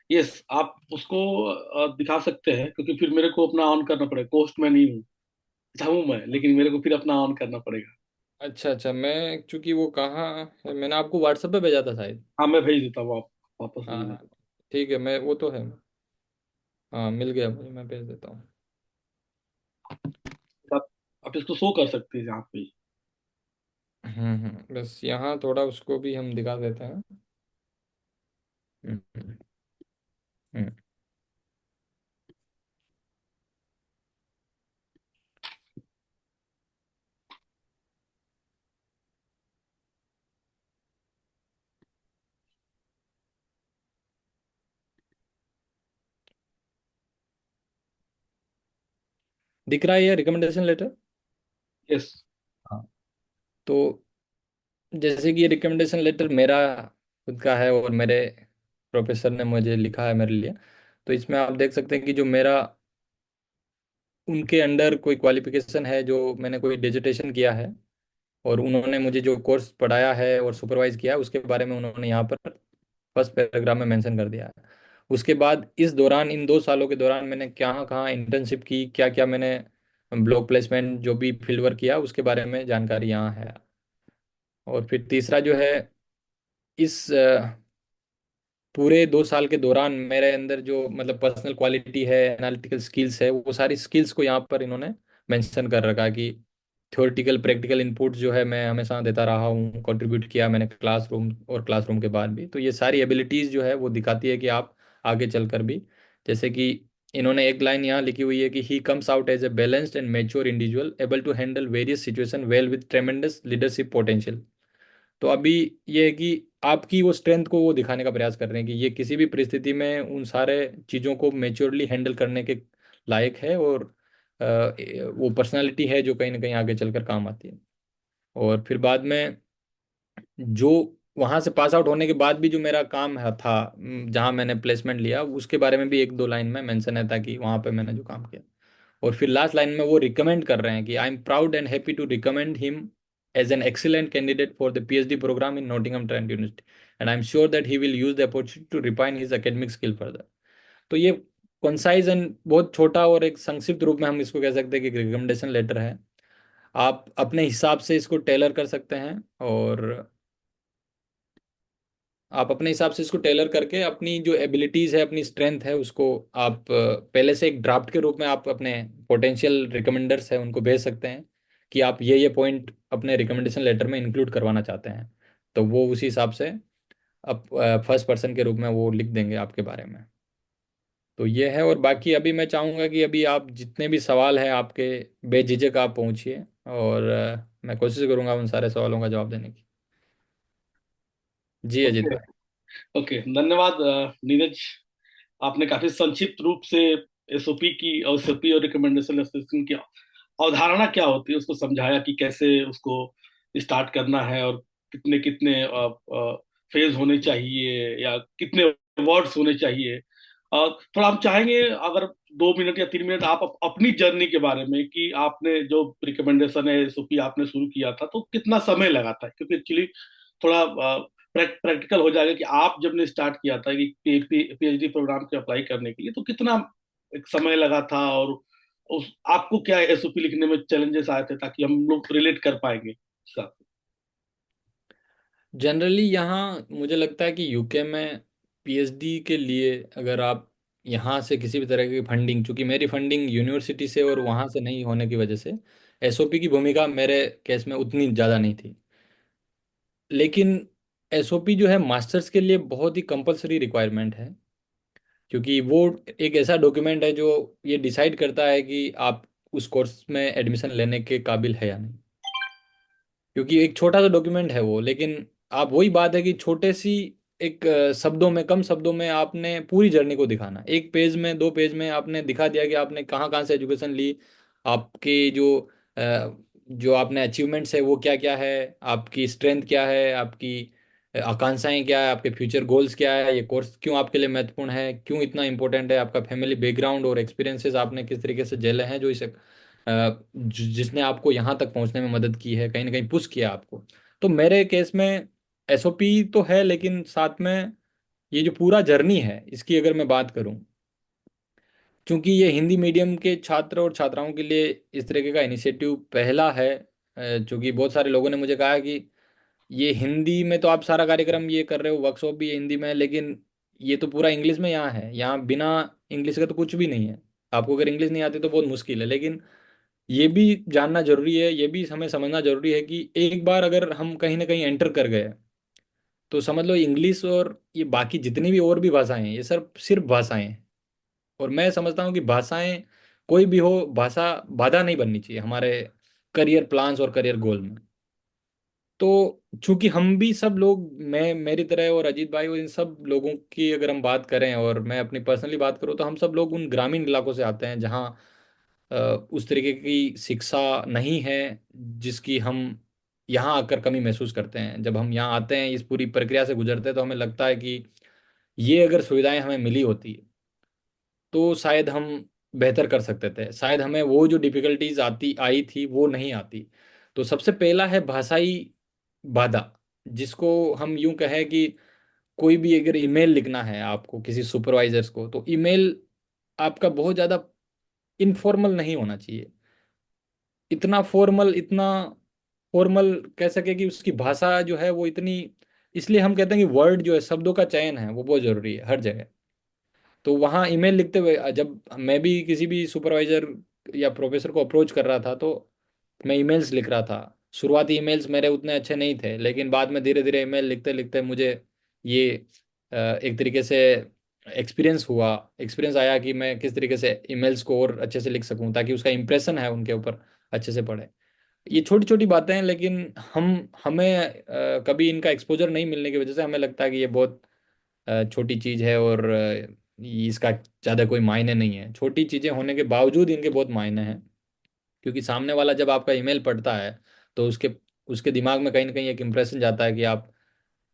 यस, आप उसको दिखा सकते हैं, क्योंकि फिर मेरे को अपना ऑन करना पड़ेगा। पोस्ट में नहीं हूँ, अच्छा हूँ मैं, लेकिन मेरे को फिर अपना ऑन करना पड़ेगा। अच्छा अच्छा, मैं चूंकि वो कहाँ है, मैंने आपको व्हाट्सएप पे भेजा था शायद। हाँ, मैं भेज देता हूँ, आप वापस हाँ भेज हाँ, देता ठीक है, मैं वो तो है। हाँ मिल गया मुझे, मैं भेज देता हूँ। हूँ। आप इसको शो कर सकते हैं यहाँ पे। बस यहाँ थोड़ा उसको भी हम दिखा देते हैं। हम्म हम्म, हम्म। दिख रहा है ये रिकमेंडेशन लेटर। यस। हाँ। तो जैसे कि ये रिकमेंडेशन लेटर मेरा खुद का है और मेरे प्रोफेसर ने मुझे लिखा है मेरे लिए। तो इसमें आप देख सकते हैं कि जो मेरा उनके अंडर कोई क्वालिफिकेशन है, जो मैंने कोई डिजिटेशन किया है, और उन्होंने मुझे जो कोर्स पढ़ाया है और सुपरवाइज किया है, उसके बारे में उन्होंने यहाँ पर फर्स्ट पैराग्राफ में मेंशन कर दिया है। उसके बाद इस दौरान, इन 2 सालों के दौरान मैंने कहाँ कहाँ इंटर्नशिप की, क्या क्या मैंने ब्लॉक प्लेसमेंट जो भी फील्ड वर्क किया, उसके बारे में जानकारी यहाँ है। और फिर तीसरा जो है, इस पूरे 2 साल के दौरान मेरे अंदर जो मतलब पर्सनल क्वालिटी है, एनालिटिकल स्किल्स है, वो सारी स्किल्स को यहाँ पर इन्होंने मेंशन कर रखा है कि थ्योरेटिकल प्रैक्टिकल इनपुट जो है मैं हमेशा देता रहा हूँ, कंट्रीब्यूट किया मैंने क्लासरूम और क्लासरूम के बाद भी। तो ये सारी एबिलिटीज़ जो है वो दिखाती है कि आप आगे चलकर भी, जैसे कि इन्होंने एक लाइन यहाँ लिखी हुई है कि he comes out as a balanced and mature individual able to handle various situation well with tremendous leadership potential. तो अभी ये है कि आपकी वो स्ट्रेंथ को वो दिखाने का प्रयास कर रहे हैं कि ये किसी भी परिस्थिति में उन सारे चीज़ों को मेच्योरली हैंडल करने के लायक है, और वो पर्सनालिटी है जो कहीं ना कहीं आगे चलकर काम आती है। और फिर बाद में जो वहाँ से पास आउट होने के बाद भी जो मेरा काम है था, जहाँ मैंने प्लेसमेंट लिया, उसके बारे में भी एक दो लाइन में मेंशन है, ताकि वहाँ पे मैंने जो काम किया। और फिर लास्ट लाइन में वो रिकमेंड कर रहे हैं कि I am proud and happy to recommend him as an excellent candidate for the PhD program in Nottingham Trent university, and I am sure that he will use the opportunity to refine his academic skill further. तो ये कंसाइज एंड बहुत छोटा और एक संक्षिप्त रूप में हम इसको कह सकते हैं कि रिकमेंडेशन लेटर है। आप अपने हिसाब से इसको टेलर कर सकते हैं, और आप अपने हिसाब से इसको टेलर करके अपनी जो एबिलिटीज़ है, अपनी स्ट्रेंथ है, उसको आप पहले से एक ड्राफ्ट के रूप में आप अपने पोटेंशियल रिकमेंडर्स हैं उनको भेज सकते हैं कि आप ये पॉइंट अपने रिकमेंडेशन लेटर में इंक्लूड करवाना चाहते हैं। तो वो उसी हिसाब से अब फर्स्ट पर्सन के रूप में वो लिख देंगे आपके बारे में। तो ये है। और बाकी अभी मैं चाहूँगा कि अभी आप जितने भी सवाल हैं आपके, बेझिझक आप पहुँचिए, और मैं कोशिश करूँगा उन सारे सवालों का जवाब देने की। जी अजित ओके। भाई। ओके, धन्यवाद नीरज। आपने काफी संक्षिप्त रूप से एसओपी की, और एसओपी और रिकमेंडेशन असिस्टेंट की अवधारणा क्या होती है उसको समझाया, कि कैसे उसको स्टार्ट करना है, और कितने कितने फेज होने चाहिए, या कितने वर्ड्स होने चाहिए। थोड़ा हम चाहेंगे, अगर 2 मिनट या 3 मिनट आप अपनी जर्नी के बारे में, कि आपने जो रिकमेंडेशन है, एसओपी आपने शुरू किया था, तो कितना समय लगा था, क्योंकि एक्चुअली थोड़ा प्रैक्टिकल हो जाएगा, कि आप जब ने स्टार्ट किया था कि पीएचडी प्रोग्राम के अप्लाई करने के लिए, तो कितना एक समय लगा था, और उस आपको क्या एसओपी लिखने में चैलेंजेस आए थे, ताकि हम लोग रिलेट कर पाएंगे सर। जनरली यहाँ मुझे लगता है कि यूके में PhD के लिए अगर आप यहाँ से किसी भी तरह की फंडिंग, चूंकि मेरी फंडिंग यूनिवर्सिटी से और वहाँ से नहीं होने की वजह से SOP की भूमिका मेरे केस में उतनी ज़्यादा नहीं थी। लेकिन SOP जो है मास्टर्स के लिए बहुत ही कंपलसरी रिक्वायरमेंट है, क्योंकि वो एक ऐसा डॉक्यूमेंट है जो ये डिसाइड करता है कि आप उस कोर्स में एडमिशन लेने के काबिल है या नहीं। क्योंकि एक छोटा सा डॉक्यूमेंट है वो, लेकिन आप वही बात है कि छोटे सी एक शब्दों में, कम शब्दों में आपने पूरी जर्नी को दिखाना, एक पेज में, 2 पेज में आपने दिखा दिया कि आपने कहाँ कहाँ से एजुकेशन ली, आपके जो आपने अचीवमेंट्स है वो क्या क्या है, आपकी स्ट्रेंथ क्या है, आपकी आकांक्षाएं क्या है, आपके फ्यूचर गोल्स क्या है, ये कोर्स क्यों आपके लिए महत्वपूर्ण है, क्यों इतना इंपॉर्टेंट है, आपका फैमिली बैकग्राउंड और एक्सपीरियंसेस आपने किस तरीके से झेले हैं, जो इसे जिसने आपको यहाँ तक पहुँचने में मदद की है, कहीं ना कहीं पुश किया आपको। तो मेरे केस में SOP तो है, लेकिन साथ में ये जो पूरा जर्नी है इसकी अगर मैं बात करूं, क्योंकि ये हिंदी मीडियम के छात्र और छात्राओं के लिए इस तरीके का इनिशिएटिव पहला है। चूंकि बहुत सारे लोगों ने मुझे कहा कि ये हिंदी में तो आप सारा कार्यक्रम ये कर रहे हो, वर्कशॉप भी हिंदी में है, लेकिन ये तो पूरा इंग्लिश में यहाँ है, यहाँ बिना इंग्लिश का तो कुछ भी नहीं है। आपको अगर इंग्लिश नहीं आती तो बहुत मुश्किल है। लेकिन ये भी जानना जरूरी है, ये भी हमें समझना जरूरी है कि एक बार अगर हम कहीं ना कहीं एंटर कर गए, तो समझ लो इंग्लिश और ये बाकी जितनी भी और भी भाषाएं हैं, ये सब सिर्फ भाषाएं हैं। और मैं समझता हूँ कि भाषाएं, कोई भी हो भाषा, बाधा नहीं बननी चाहिए हमारे करियर प्लान्स और करियर गोल में। तो चूंकि हम भी सब लोग, मैं मेरी तरह और अजीत भाई और इन सब लोगों की अगर हम बात करें, और मैं अपनी पर्सनली बात करूँ, तो हम सब लोग उन ग्रामीण इलाकों से आते हैं जहाँ अ, उस तरीके की शिक्षा नहीं है जिसकी हम यहाँ आकर कमी महसूस करते हैं। जब हम यहाँ आते हैं, इस पूरी प्रक्रिया से गुजरते हैं, तो हमें लगता है कि ये अगर सुविधाएं हमें मिली होती तो शायद हम बेहतर कर सकते थे, शायद हमें वो जो डिफिकल्टीज आती आई थी वो नहीं आती। तो सबसे पहला है भाषाई बाधा, जिसको हम यूं कहें कि कोई भी अगर ईमेल लिखना है आपको किसी सुपरवाइजर्स को, तो ईमेल आपका बहुत ज़्यादा इनफॉर्मल नहीं होना चाहिए। इतना फॉर्मल, इतना फॉर्मल कह सके कि उसकी भाषा जो है वो इतनी, इसलिए हम कहते हैं कि वर्ड जो है, शब्दों का चयन है, वो बहुत जरूरी है हर जगह। तो वहाँ ईमेल लिखते हुए जब मैं भी किसी भी सुपरवाइजर या प्रोफेसर को अप्रोच कर रहा था, तो मैं ईमेल्स लिख रहा था। शुरुआती ईमेल्स मेरे उतने अच्छे नहीं थे, लेकिन बाद में धीरे धीरे ईमेल लिखते लिखते मुझे ये एक तरीके से एक्सपीरियंस आया कि मैं किस तरीके से ईमेल्स को और अच्छे से लिख सकूं, ताकि उसका इंप्रेशन है उनके ऊपर अच्छे से पड़े। ये छोटी छोटी बातें हैं, लेकिन हमें कभी इनका एक्सपोजर नहीं मिलने की वजह से हमें लगता है कि ये बहुत छोटी चीज़ है, और इसका ज़्यादा कोई मायने नहीं है। छोटी चीज़ें होने के बावजूद इनके बहुत मायने हैं, क्योंकि सामने वाला जब आपका ईमेल पढ़ता है, तो उसके उसके दिमाग में कहीं ना कहीं एक इम्प्रेशन जाता है कि आप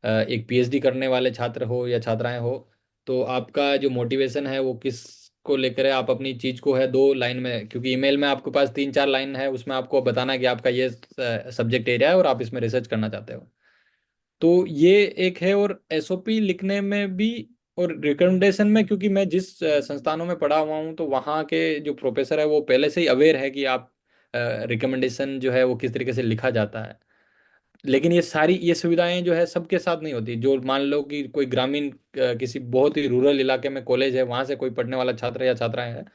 एक पीएचडी करने वाले छात्र हो या छात्राएं हो। तो आपका जो मोटिवेशन है वो किस को लेकर है, आप अपनी चीज को है 2 लाइन में, क्योंकि ईमेल में आपके पास 3-4 लाइन है, उसमें आपको बताना है कि आपका ये सब्जेक्ट एरिया है और आप इसमें रिसर्च करना चाहते हो। तो ये एक है। और एसओपी लिखने में भी और रिकमेंडेशन में, क्योंकि मैं जिस संस्थानों में पढ़ा हुआ हूँ, तो वहाँ के जो प्रोफेसर है वो पहले से ही अवेयर है कि आप रिकमेंडेशन जो है वो किस तरीके से लिखा जाता है। लेकिन ये सारी ये सुविधाएं जो है सबके साथ नहीं होती। जो मान लो कि कोई ग्रामीण किसी बहुत ही रूरल इलाके में कॉलेज है, वहां से कोई पढ़ने वाला छात्र या छात्राएं हैं,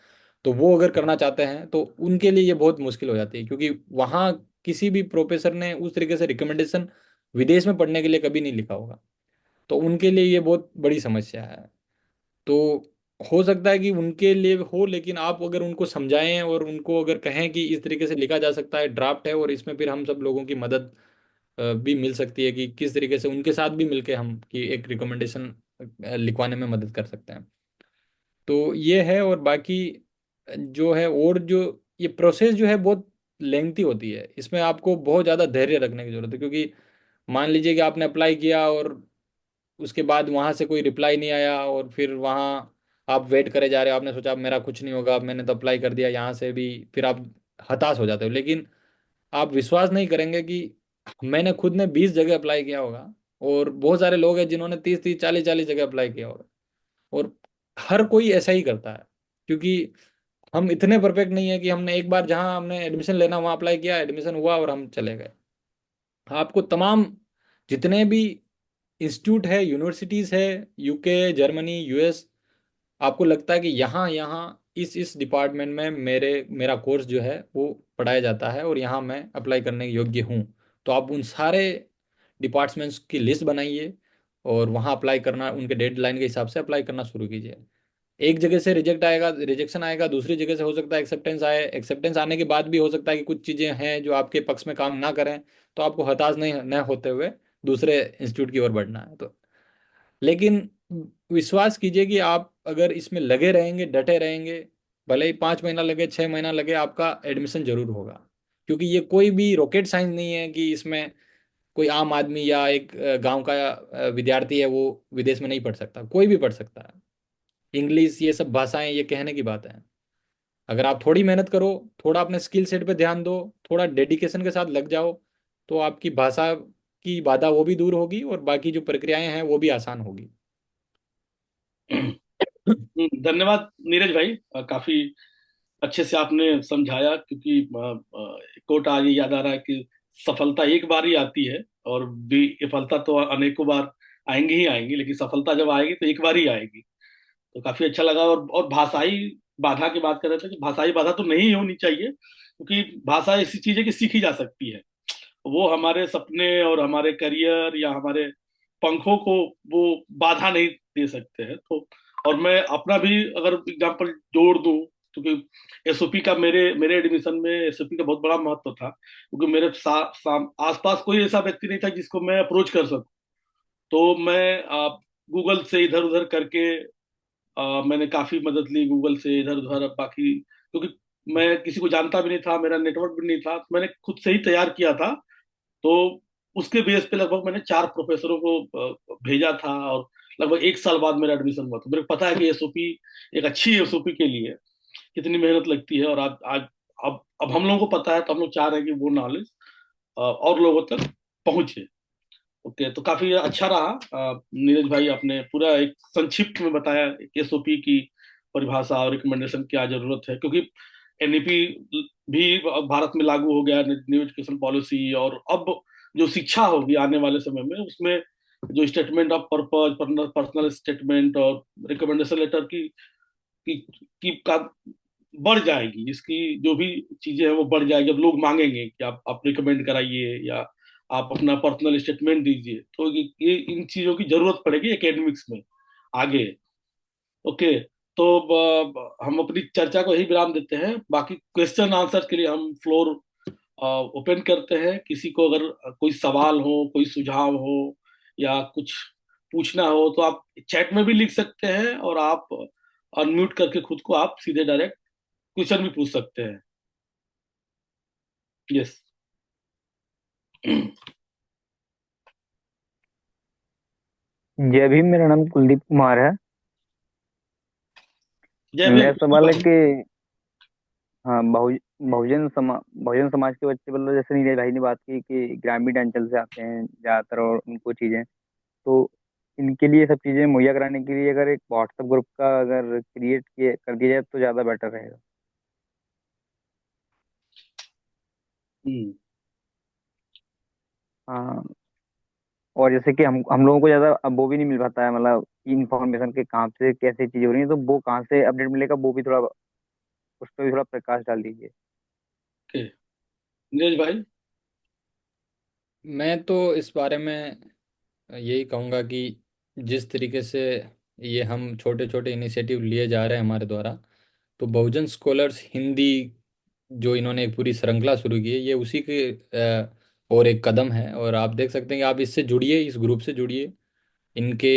तो वो अगर करना चाहते हैं तो उनके लिए ये बहुत मुश्किल हो जाती है, क्योंकि वहाँ किसी भी प्रोफेसर ने उस तरीके से रिकमेंडेशन विदेश में पढ़ने के लिए कभी नहीं लिखा होगा। तो उनके लिए ये बहुत बड़ी समस्या है। तो हो सकता है कि उनके लिए हो, लेकिन आप अगर उनको समझाएं और उनको अगर कहें कि इस तरीके से लिखा जा सकता है, ड्राफ्ट है, और इसमें फिर हम सब लोगों की मदद भी मिल सकती है कि किस तरीके से उनके साथ भी मिलके हम कि एक रिकमेंडेशन लिखवाने में मदद कर सकते हैं। तो ये है। और बाकी जो है, और जो ये प्रोसेस जो है बहुत लेंथी होती है, इसमें आपको बहुत ज़्यादा धैर्य रखने की जरूरत है। क्योंकि मान लीजिए कि आपने अप्लाई किया और उसके बाद वहाँ से कोई रिप्लाई नहीं आया, और फिर वहाँ आप वेट करे जा रहे हो, आपने सोचा अब मेरा कुछ नहीं होगा, अब मैंने तो अप्लाई कर दिया यहाँ से भी, फिर आप हताश हो जाते हो। लेकिन आप विश्वास नहीं करेंगे कि मैंने खुद ने 20 जगह अप्लाई किया होगा, और बहुत सारे लोग हैं जिन्होंने 30-30, 40-40 जगह अप्लाई किया होगा, और हर कोई ऐसा ही करता है। क्योंकि हम इतने परफेक्ट नहीं है कि हमने एक बार जहाँ हमने एडमिशन लेना वहाँ अप्लाई किया, एडमिशन हुआ और हम चले गए। आपको तमाम जितने भी इंस्टीट्यूट है, यूनिवर्सिटीज़ है, यूके, जर्मनी, यूएस, आपको लगता है कि यहाँ यहाँ इस डिपार्टमेंट में मेरा कोर्स जो है वो पढ़ाया जाता है और यहाँ मैं अप्लाई करने के योग्य हूँ, तो आप उन सारे डिपार्टमेंट्स की लिस्ट बनाइए और वहाँ अप्लाई करना, उनके डेडलाइन के हिसाब से अप्लाई करना शुरू कीजिए। एक जगह से रिजेक्शन आएगा, दूसरी जगह से हो सकता है एक्सेप्टेंस आए, एक्सेप्टेंस आने के बाद भी हो सकता है कि कुछ चीज़ें हैं जो आपके पक्ष में काम ना करें, तो आपको हताश नहीं न होते हुए दूसरे इंस्टीट्यूट की ओर बढ़ना है। तो लेकिन विश्वास कीजिए कि आप अगर इसमें लगे रहेंगे, डटे रहेंगे, भले ही 5 महीना लगे, 6 महीना लगे, आपका एडमिशन जरूर होगा। क्योंकि ये कोई भी रॉकेट साइंस नहीं है कि इसमें कोई आम आदमी या एक गांव का विद्यार्थी है वो विदेश में नहीं पढ़ सकता, कोई भी पढ़ सकता है। इंग्लिश ये सब भाषाएं ये कहने की बात है। अगर आप थोड़ी मेहनत करो, थोड़ा अपने स्किल सेट पे ध्यान दो, थोड़ा डेडिकेशन के साथ लग जाओ, तो आपकी भाषा की बाधा वो भी दूर होगी और बाकी जो प्रक्रियाएं हैं वो भी आसान होगी। धन्यवाद नीरज भाई। काफी अच्छे से आपने समझाया, क्योंकि कोट आज याद आ रहा है कि सफलता एक बार ही आती है, और विफलता तो अनेकों बार आएंगी ही आएंगी, लेकिन सफलता जब आएगी तो एक बार ही आएगी। तो काफी अच्छा लगा। और भाषाई बाधा की बात कर रहे थे कि भाषाई बाधा तो नहीं होनी चाहिए, क्योंकि भाषा ऐसी चीज है कि सीखी जा सकती है। वो हमारे सपने और हमारे करियर या हमारे पंखों को वो बाधा नहीं दे सकते हैं। तो और मैं अपना भी अगर एग्जांपल जोड़ दूं, क्योंकि एसओपी का मेरे मेरे एडमिशन में एसओपी का बहुत बड़ा महत्व था, क्योंकि मेरे आसपास कोई ऐसा व्यक्ति नहीं था जिसको मैं अप्रोच कर सकूं। तो मैं गूगल से इधर उधर करके मैंने काफी मदद ली गूगल से इधर उधर। बाकी क्योंकि मैं किसी को जानता भी नहीं था, मेरा नेटवर्क भी नहीं था, तो मैंने खुद से ही तैयार किया था। तो उसके बेस पे लगभग मैंने 4 प्रोफेसरों को भेजा था, और लगभग 1 साल बाद मेरा एडमिशन हुआ। तो मेरे को पता है कि एसओपी, एक अच्छी एसओपी के लिए कितनी मेहनत लगती है। और आज अब हम लोगों को पता है, तो हम लोग चाह रहे हैं कि वो नॉलेज और लोगों तक पहुंचे। ओके, तो काफी अच्छा रहा। नीरज भाई, आपने पूरा एक संक्षिप्त में बताया एसओपी की परिभाषा और रिकमेंडेशन की क्या जरूरत है, क्योंकि एनईपी भी भारत में लागू हो गया, न्यू एजुकेशन पॉलिसी। और अब जो शिक्षा होगी आने वाले समय में, उसमें जो statement of purpose, personal statement और रिकमेंडेशन लेटर की बढ़ जाएगी। इसकी जो भी चीजें हैं वो बढ़ जाएगी। जब लोग मांगेंगे कि आप रिकमेंड कराइए या आप अपना पर्सनल स्टेटमेंट दीजिए, तो ये इन चीजों की जरूरत पड़ेगी एकेडमिक्स में आगे। ओके, तो हम अपनी चर्चा को यही विराम देते हैं। बाकी क्वेश्चन आंसर के लिए हम फ्लोर ओपन करते हैं। किसी को अगर कोई सवाल हो, कोई सुझाव हो या कुछ पूछना हो, तो आप चैट में भी लिख सकते हैं, और आप अनम्यूट करके खुद को आप सीधे डायरेक्ट क्वेश्चन भी पूछ सकते हैं। यस। जय भीम। मेरा नाम कुलदीप कुमार है। जय भीम, मेरा बिल्कुल सवाल है भाई। कि हाँ, बहुजन समाज के बच्चे, मतलब जैसे नीरज भाई ने बात की कि ग्रामीण अंचल से आते हैं ज्यादातर और उनको चीजें, तो इनके लिए सब चीजें मुहैया कराने के लिए अगर एक व्हाट्सएप ग्रुप का अगर क्रिएट किए कर दिया जाए तो ज्यादा बेटर रहेगा। हम्म। हाँ। और जैसे कि हम लोगों को ज्यादा अब वो भी नहीं मिल पाता है, मतलब इंफॉर्मेशन के कहाँ से कैसे चीजें हो रही है, तो वो कहाँ से अपडेट मिलेगा, वो भी थोड़ा उस पर भी थोड़ा प्रकाश डाल दीजिए। ओके, नीरज भाई। मैं तो इस बारे में यही कहूँगा कि जिस तरीके से ये हम छोटे छोटे इनिशिएटिव लिए जा रहे हैं हमारे द्वारा, तो बहुजन स्कॉलर्स हिंदी जो इन्होंने एक पूरी श्रृंखला शुरू की है, ये उसी के और एक कदम है। और आप देख सकते हैं कि आप इससे जुड़िए, इस ग्रुप से जुड़िए, इनके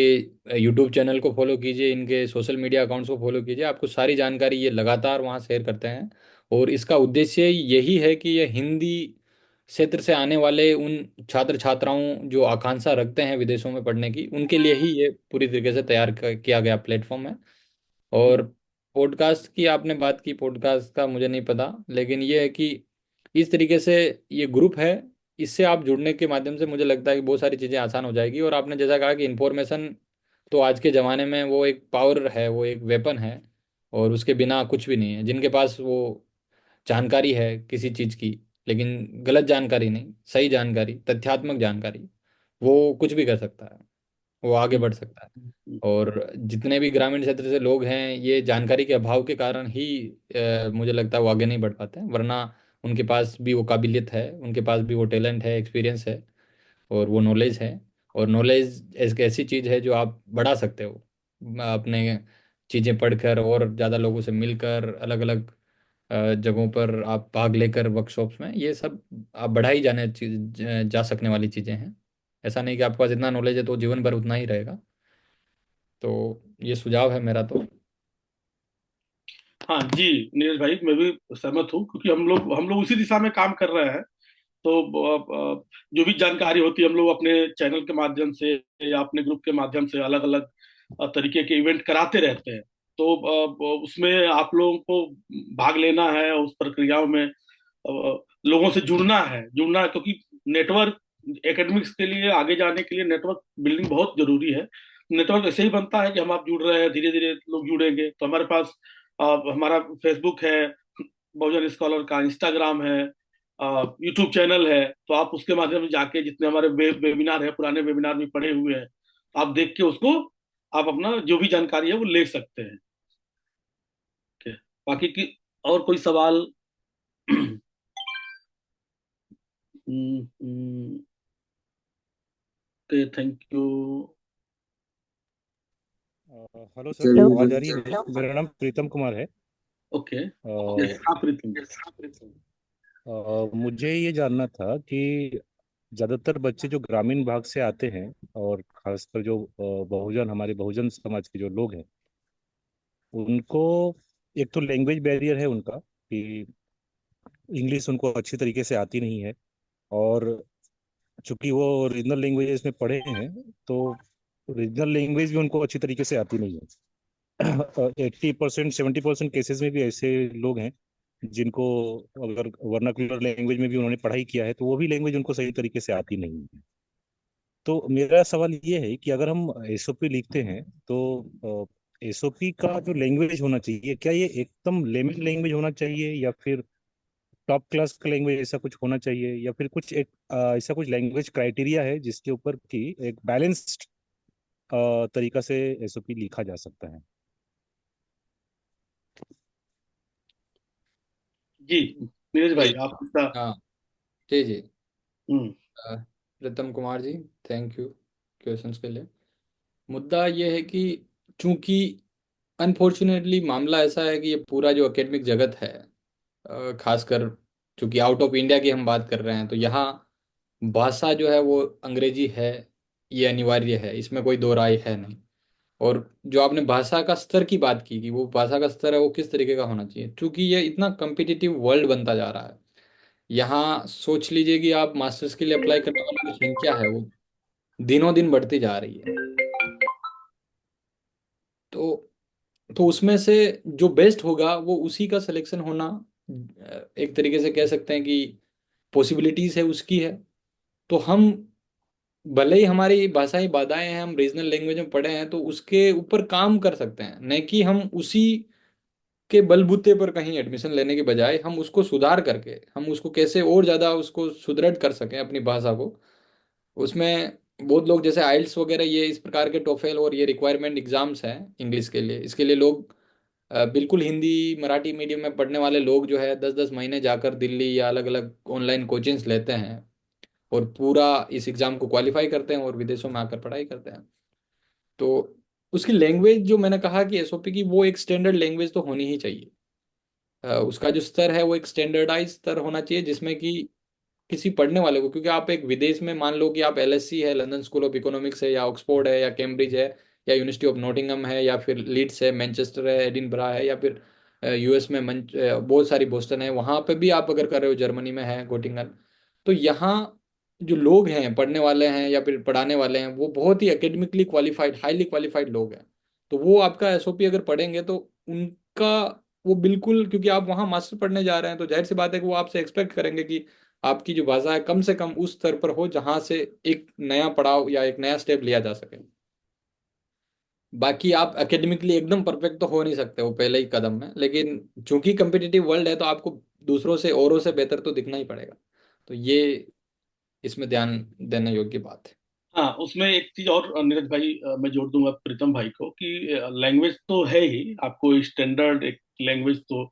यूट्यूब चैनल को फॉलो कीजिए, इनके सोशल मीडिया अकाउंट्स को फॉलो कीजिए। आपको सारी जानकारी ये लगातार वहाँ शेयर करते हैं। और इसका उद्देश्य यही है कि ये हिंदी क्षेत्र से आने वाले उन छात्र छात्राओं जो आकांक्षा रखते हैं विदेशों में पढ़ने की, उनके लिए ही ये पूरी तरीके से तैयार किया गया प्लेटफॉर्म है। और पॉडकास्ट की आपने बात की, पॉडकास्ट का मुझे नहीं पता, लेकिन ये है कि इस तरीके से ये ग्रुप है, इससे आप जुड़ने के माध्यम से मुझे लगता है कि बहुत सारी चीज़ें आसान हो जाएगी। और आपने जैसा कहा कि इन्फॉर्मेशन तो आज के ज़माने में वो एक पावर है, वो एक वेपन है, और उसके बिना कुछ भी नहीं है। जिनके पास वो जानकारी है किसी चीज़ की, लेकिन गलत जानकारी नहीं, सही जानकारी, तथ्यात्मक जानकारी, वो कुछ भी कर सकता है, वो आगे बढ़ सकता है। और जितने भी ग्रामीण क्षेत्र से लोग हैं, ये जानकारी के अभाव के कारण ही मुझे लगता है वो आगे नहीं बढ़ पाते हैं। वरना उनके पास भी वो काबिलियत है, उनके पास भी वो टैलेंट है, एक्सपीरियंस है, और वो नॉलेज है। और नॉलेज एक ऐसी चीज़ है जो आप बढ़ा सकते हो अपने चीज़ें पढ़कर, और ज़्यादा लोगों से मिलकर, अलग अलग जगहों पर आप भाग लेकर वर्कशॉप्स में, ये सब आप बढ़ाई जा सकने वाली चीज़ें हैं। ऐसा नहीं कि आपके पास इतना नॉलेज है तो जीवन भर उतना ही रहेगा। तो ये सुझाव है मेरा तो। हाँ जी, नीरज भाई, मैं भी सहमत हूँ, क्योंकि हम लोग उसी दिशा में काम कर रहे हैं। तो जो भी जानकारी होती है, हम लोग अपने चैनल के माध्यम से या अपने ग्रुप के माध्यम से अलग अलग तरीके के इवेंट कराते रहते हैं। तो उसमें आप लोगों को भाग लेना है, उस प्रक्रियाओं में लोगों से जुड़ना है, क्योंकि नेटवर्क, एकेडमिक्स के लिए आगे जाने के लिए नेटवर्क बिल्डिंग बहुत जरूरी है। नेटवर्क ऐसे ही बनता है कि हम आप जुड़ रहे हैं, धीरे धीरे लोग जुड़ेंगे। तो हमारे पास हमारा फेसबुक है, बहुजन स्कॉलर का इंस्टाग्राम है, यूट्यूब चैनल है। तो आप उसके माध्यम से जाके जितने हमारे वेबिनार है, पुराने वेबिनार भी पड़े हुए हैं, आप देख के उसको आप अपना जो भी जानकारी है वो ले सकते हैं। ठीक है। बाकी की और कोई सवाल? Okay, thank you. Hello sir, hello. आवाज आ रही है मेरी? मेरा नाम प्रीतम कुमार है। ओके। अ, यस, हाँ प्रीतम। मुझे ये जानना था कि ज़्यादातर बच्चे जो ग्रामीण भाग से आते हैं, और खासकर जो बहुजन, हमारे बहुजन समाज के जो लोग हैं, उनको एक तो लैंग्वेज बैरियर है उनका, कि इंग्लिश उनको अच्छी तरीके से आती नहीं है। और चूंकि वो रीजनल लैंग्वेजेस में पढ़े हैं, तो रीजनल लैंग्वेज भी उनको अच्छी तरीके से आती नहीं है। 80% 70% केसेस में भी ऐसे लोग हैं जिनको, अगर वर्नाक्युलर लैंग्वेज में भी उन्होंने पढ़ाई किया है, तो वो भी लैंग्वेज उनको सही तरीके से आती नहीं है। तो मेरा सवाल ये है कि अगर हम एसओपी लिखते हैं, तो एसओपी का जो लैंग्वेज होना चाहिए, क्या ये एकदम लेमन लैंग्वेज होना चाहिए, या फिर टॉप क्लास का लैंग्वेज ऐसा कुछ होना चाहिए, या फिर कुछ एक ऐसा कुछ लैंग्वेज क्राइटेरिया है जिसके ऊपर की एक बैलेंस्ड तरीका से एसओपी लिखा जा सकता है? जी, नीरज भाई आप इसका। हाँ जी जी। हम्म। अ, Pritam Kumar ji, thank you questions के लिए। मुद्दा ये है कि चूंकि अनफॉर्चुनेटली मामला ऐसा है कि ये पूरा जो एकेडमिक जगत है, खासकर चूंकि आउट ऑफ इंडिया की हम बात कर रहे हैं, तो यहाँ भाषा जो है वो अंग्रेजी है, ये अनिवार्य है, इसमें कोई दो राय है नहीं। और जो आपने भाषा का स्तर की बात की कि वो भाषा का स्तर है वो किस तरीके का होना चाहिए, क्योंकि ये इतना कम्पिटिटिव वर्ल्ड बनता जा रहा है। यहाँ सोच लीजिए कि आप मास्टर्स के लिए अप्लाई करने वालों की संख्या है वो दिनों दिन बढ़ती जा रही है। तो उसमें से जो बेस्ट होगा वो उसी का सिलेक्शन होना, एक तरीके से कह सकते हैं कि पॉसिबिलिटीज है उसकी है। तो हम भले ही हमारी भाषाई बाधाएं हैं, हम रीजनल लैंग्वेज में पढ़े हैं, तो उसके ऊपर काम कर सकते हैं, नहीं कि हम उसी के बलबूते पर कहीं एडमिशन लेने के बजाय हम उसको सुधार करके हम उसको कैसे और ज़्यादा उसको सुदृढ़ कर सकें अपनी भाषा को। उसमें बहुत लोग जैसे आइल्स वगैरह, ये इस प्रकार के टोफेल और ये रिक्वायरमेंट एग्जाम्स हैं इंग्लिश के लिए, इसके लिए लोग बिल्कुल हिंदी मराठी मीडियम में पढ़ने वाले लोग जो है 10-10 महीने जाकर दिल्ली या अलग अलग ऑनलाइन कोचिंग्स लेते हैं और पूरा इस एग्ज़ाम को क्वालिफाई करते हैं और विदेशों में आकर पढ़ाई करते हैं। तो उसकी लैंग्वेज जो मैंने कहा कि एसओपी की, वो एक स्टैंडर्ड लैंग्वेज तो होनी ही चाहिए। उसका जो स्तर है वो एक स्टैंडर्डाइज स्तर होना चाहिए, जिसमें कि किसी पढ़ने वाले को, क्योंकि आप एक विदेश में मान लो कि आप एलएससी है, लंदन स्कूल ऑफ इकोनॉमिक्स है, या ऑक्सफोर्ड है, या कैम्ब्रिज है, या यूनिवर्सिटी ऑफ नॉटिंगहम है, या फिर लीड्स है, मैनचेस्टर है, एडिनबरा है, या फिर यूएस में बहुत सारी बोस्टन है, वहाँ पे भी आप अगर कर रहे हो, जर्मनी में है गोटिंगन। तो यहाँ जो लोग हैं पढ़ने वाले हैं या फिर पढ़ाने वाले हैं, वो बहुत ही एकेडमिकली क्वालिफाइड, हाईली क्वालिफाइड लोग हैं। तो वो आपका एसओपी अगर पढ़ेंगे तो उनका वो बिल्कुल, क्योंकि आप वहाँ मास्टर पढ़ने जा रहे हैं, तो जाहिर सी बात है कि वो आपसे एक्सपेक्ट करेंगे कि आपकी जो भाषा है कम से कम उस स्तर पर हो जहां से एक नया पड़ाव या एक नया स्टेप लिया जा सके। बाकी आप एकेडमिकली एकदम परफेक्ट तो हो नहीं सकते वो पहले ही कदम में, लेकिन चूंकि कंपिटिटिव वर्ल्ड है तो आपको दूसरों से औरों से बेहतर तो दिखना ही पड़ेगा। तो ये इसमें ध्यान देने योग्य बात है। हाँ, उसमें एक चीज और नीरज भाई, मैं जोड़ दूंगा प्रीतम भाई को कि लैंग्वेज तो है ही आपको स्टैंडर्ड एक लैंग्वेज, तो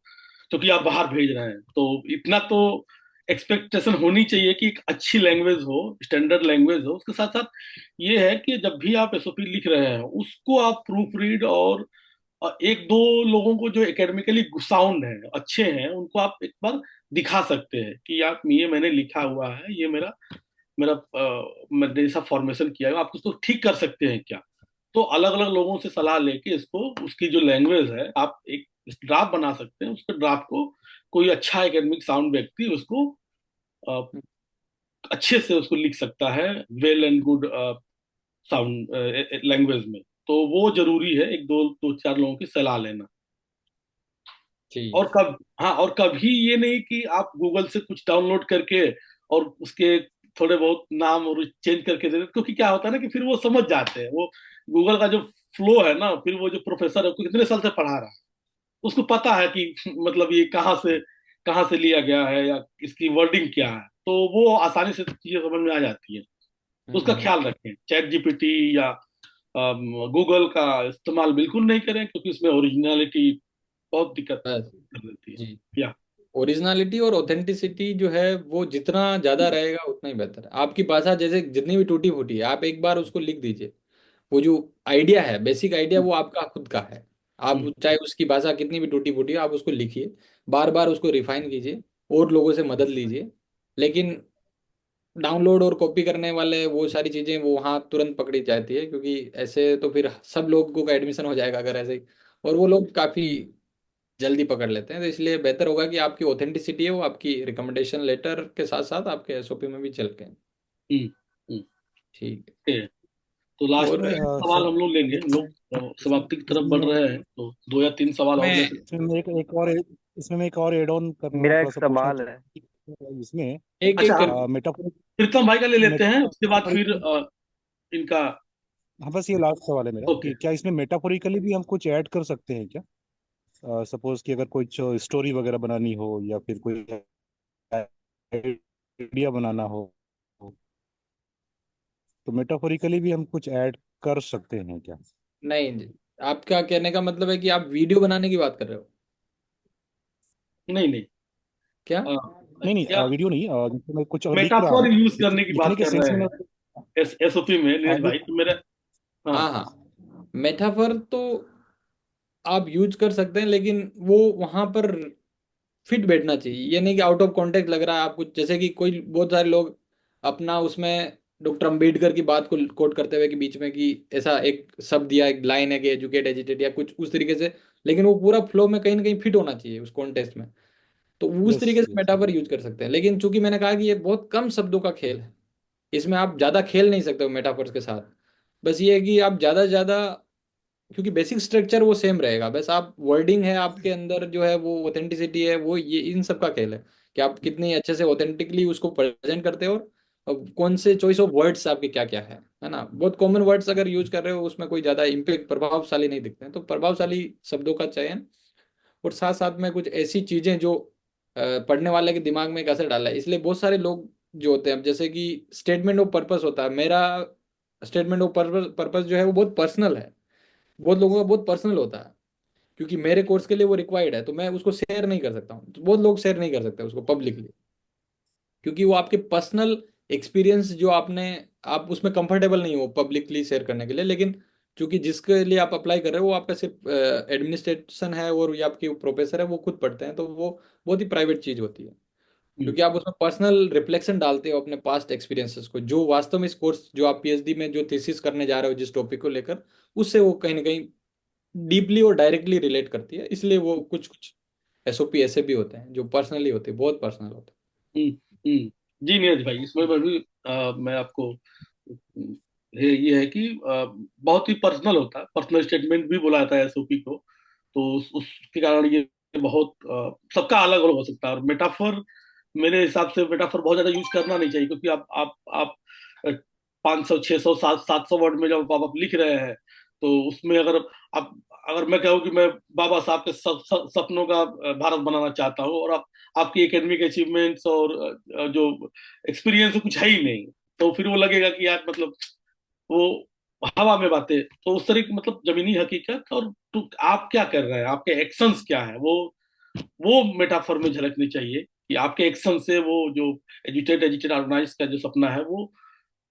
क्योंकि आप बाहर भेज रहे हैं तो इतना तो एक्सपेक्टेशन होनी चाहिए कि एक अच्छी लैंग्वेज हो, स्टैंडर्ड लैंग्वेज हो। उसके साथ साथ ये है कि जब भी आप एसओपी लिख रहे हैं उसको आप प्रूफ रीड, और एक दो लोगों को जो एकेडमिकली साउंड है, अच्छे हैं, उनको आप एक बार दिखा सकते हैं कि आप, ये मैंने लिखा हुआ है, ये मेरा मेरा मैंने ऐसा फॉर्मेशन किया है, आप उसको ठीक कर सकते हैं क्या। तो अलग अलग लोगों से सलाह लेके इसको, उसकी जो लैंग्वेज है, आप एक ड्राफ्ट बना सकते हैं। उसके ड्राफ्ट को कोई अच्छा एकेडमिक साउंड व्यक्ति उसको अ, अच्छे से उसको लिख सकता है, well and good sound language में। तो वो जरूरी है एक दो दो चार लोगों की सलाह लेना। जी और कब, हाँ, और कभी ये नहीं कि आप गूगल से कुछ डाउनलोड करके और उसके थोड़े बहुत नाम और चेंज करके दे देते, क्योंकि क्या होता है ना कि फिर वो समझ जाते हैं, वो गूगल का जो फ्लो है ना, फिर वो जो प्रोफेसर है, वो कितने साल से पढ़ा रहा है, उसको पता है कि मतलब ये कहाँ से लिया गया है या इसकी वर्डिंग क्या है, तो वो आसानी से चीजें समझ में आ जाती है। तो उसका हम्म। ख्याल रखें, चैट जीपीटी या गूगल का इस्तेमाल बिल्कुल नहीं करें, क्योंकि उसमें ओरिजिनलिटी बहुत दिक्कत बस कर देती है। जी। या ओरिजिनलिटी और ऑथेंटिसिटी जो है वो जितना ज़्यादा रहेगा उतना ही बेहतर है। आपकी भाषा जैसे जितनी भी टूटी फूटी है, आप एक बार उसको लिख दीजिए। वो जो आइडिया है, बेसिक आइडिया, वो आपका खुद का है। आप हम्म, चाहे उसकी भाषा कितनी भी टूटी फूटी हो, आप उसको लिखिए, बार बार उसको रिफाइन कीजिए और लोगों से मदद लीजिए। लेकिन डाउनलोड और कॉपी करने वाले वो सारी चीज़ें वो वहाँ तुरंत पकड़ी जाती है, क्योंकि ऐसे तो फिर सब लोगों का एडमिशन हो जाएगा अगर ऐसे ही। और वो लोग काफ़ी जल्दी पकड़ लेते हैं। तो इसलिए बेहतर होगा कि आपकी ऑथेंटिसिटी है वो आपकी रिकमेंडेशन लेटर के साथ साथ आपके एसओपी में भी चल के। हम्म, हम्म, ठीक ठीक है। तो है। लास्ट और में एक सवाल सर, हम लोग लेंगे, हम इसमें लोग इसमें समाप्ति की तरफ बढ़ इसमें रहे हैं, तो दो या तीन सवाल और ले मैं सकते इसमें एक एक और इसमें मैं एक और एड ऑन करना मेरा थोड़ा एक सा पूछना सवाल है। चाहूँ इसमें। एक हैं। अच्छा, एक हम करके। मेटाफोर प्रीतम भाई का ले लेते हैं, उसके बाद फिर मेटाफोरिकली, इनका। हाँ बस ये लास्ट सवाल है मेरा ओके। कि क्या इसमें मेटाफोरिकली भी हम कुछ ऐड कर सकते हैं क्या? सपोज कि अगर कुछ स्टोरी वगैरह बनानी हो या फिर कोई आइडिया बनाना हो, तो मेटाफोरिकली भी हम कुछ ऐड कर सकते हैं क्या? नहीं जी, आपका कहने का मतलब है कि आप वीडियो बनाने की बात कर रहे हो नहीं नहीं, क्या? अ, नहीं या नहीं, वीडियो नहीं, जैसे मैं कुछ अगर लिख रहा मेटाफोर हूँ, यूज करने की लिखने बात के कर सेंस रहे में मैं हैं एसओपी में नीरज भाई, एडिट। तो मेरा। हाँ। हाँ हाँ, मेटाफर तो आप यूज कर सकते हैं, लेकिन वो वहां पर फिट बैठना चाहिए। ये नहीं कि आउट ऑफ कॉन्टेक्स्ट लग रहा है आप कुछ, जैसे कि कोई बहुत सारे लोग अपना उसमें डॉक्टर अंबेडकर की बात को कोट करते हुए कि बीच में कि ऐसा एक शब्द या एक लाइन है कि एजुकेट एजिटेट या कुछ उस तरीके से, लेकिन वो पूरा फ्लो में कहीं ना कहीं फिट होना चाहिए उस कॉन्टेक्स्ट में। तो उस यस तरीके से यस। मेटाफर यूज कर सकते हैं। लेकिन चूंकि मैंने कहा कि ये बहुत कम शब्दों का खेल है, इसमें आप ज्यादा खेल नहीं सकते हो मेटाफर्स के साथ। बस ये है कि आप ज्यादा से ज्यादा, क्योंकि बेसिक स्ट्रक्चर वो सेम रहेगा, बस आप वर्डिंग है आपके अंदर जो है वो ऑथेंटिसिटी है, वो ये इन सब का खेल है कि आप कितनी अच्छे से ऑथेंटिकली उसको प्रेजेंट करते हो। और कौन से चॉइस ऑफ वर्ड्स आपके क्या क्या है ना। बहुत कॉमन वर्ड्स अगर यूज कर रहे हो उसमें कोई ज्यादा इम्पैक्ट प्रभावशाली नहीं दिखते हैं, तो प्रभावशाली शब्दों का चयन और साथ साथ में कुछ ऐसी चीजें जो पढ़ने वाले के दिमाग में एक असर डाला है। इसलिए बहुत सारे लोग जो होते हैं, अब जैसे कि स्टेटमेंट ऑफ पर्पस होता है मेरा, स्टेटमेंट ऑफ पर्पस पर्पस जो है वो बहुत पर्सनल है, बहुत लोगों का बहुत पर्सनल होता है। क्योंकि मेरे कोर्स के लिए वो रिक्वायर्ड है, तो मैं उसको शेयर नहीं कर सकता हूँ, तो बहुत लोग शेयर नहीं कर सकते उसको पब्लिकली, क्योंकि वो आपके पर्सनल एक्सपीरियंस जो आपने, आप उसमें कंफर्टेबल नहीं हो पब्लिकली शेयर करने के लिए। लेकिन चूंकि जिसके लिए आप अप्लाई कर रहे हो वो आपका सिर्फ एडमिनिस्ट्रेशन है और ये आपकी प्रोफेसर है वो खुद पढ़ते हैं, तो वो बहुत ही प्राइवेट चीज़ होती है। हम्म, क्योंकि आप उसमें पर्सनल रिफ्लेक्शन डालते हो अपने पास्ट एक्सपीरियंसेस को, जो वास्तव में इस कोर्स जो आप पीएचडी में जो थीसिस करने जा रहे हो जिस टॉपिक को लेकर, उससे वो कहीं ना कहीं डीपली और डायरेक्टली रिलेट करती है। इसलिए वो कुछ कुछ एसओपी ऐसे भी होते हैं जो पर्सनली होते हैं, बहुत पर्सनल होते हम्म, जी नीरज भाई, इसमें भी मैं आपको ये है कि बहुत ही पर्सनल होता है, पर्सनल स्टेटमेंट भी बोला जाता है एसओपी को। तो उसके कारण ये बहुत सबका अलग अलग हो सकता है। और मेटाफर, मेरे हिसाब से मेटाफर बहुत ज्यादा यूज करना नहीं चाहिए, क्योंकि आप 500 600 700 वर्ड में जब आप लिख रहे हैं, तो उसमें आप अगर मैं कहूँ कि मैं बाबा साहब के सपनों का भारत बनाना चाहता हूँ, और आप आपकी एकेडमिक अचीवमेंट्स और जो एक्सपीरियंस कुछ है ही नहीं, तो फिर वो लगेगा कि यार मतलब वो हवा में बातें। तो उस तरह की मतलब जमीनी हकीकत और तो आप क्या कर रहे हैं, आपके एक्शंस क्या है, वो मेटाफर में झलकनी चाहिए, कि आपके एक्शन से वो जो एजुटेट एजुटेट ऑर्गेनाइज का जो सपना है वो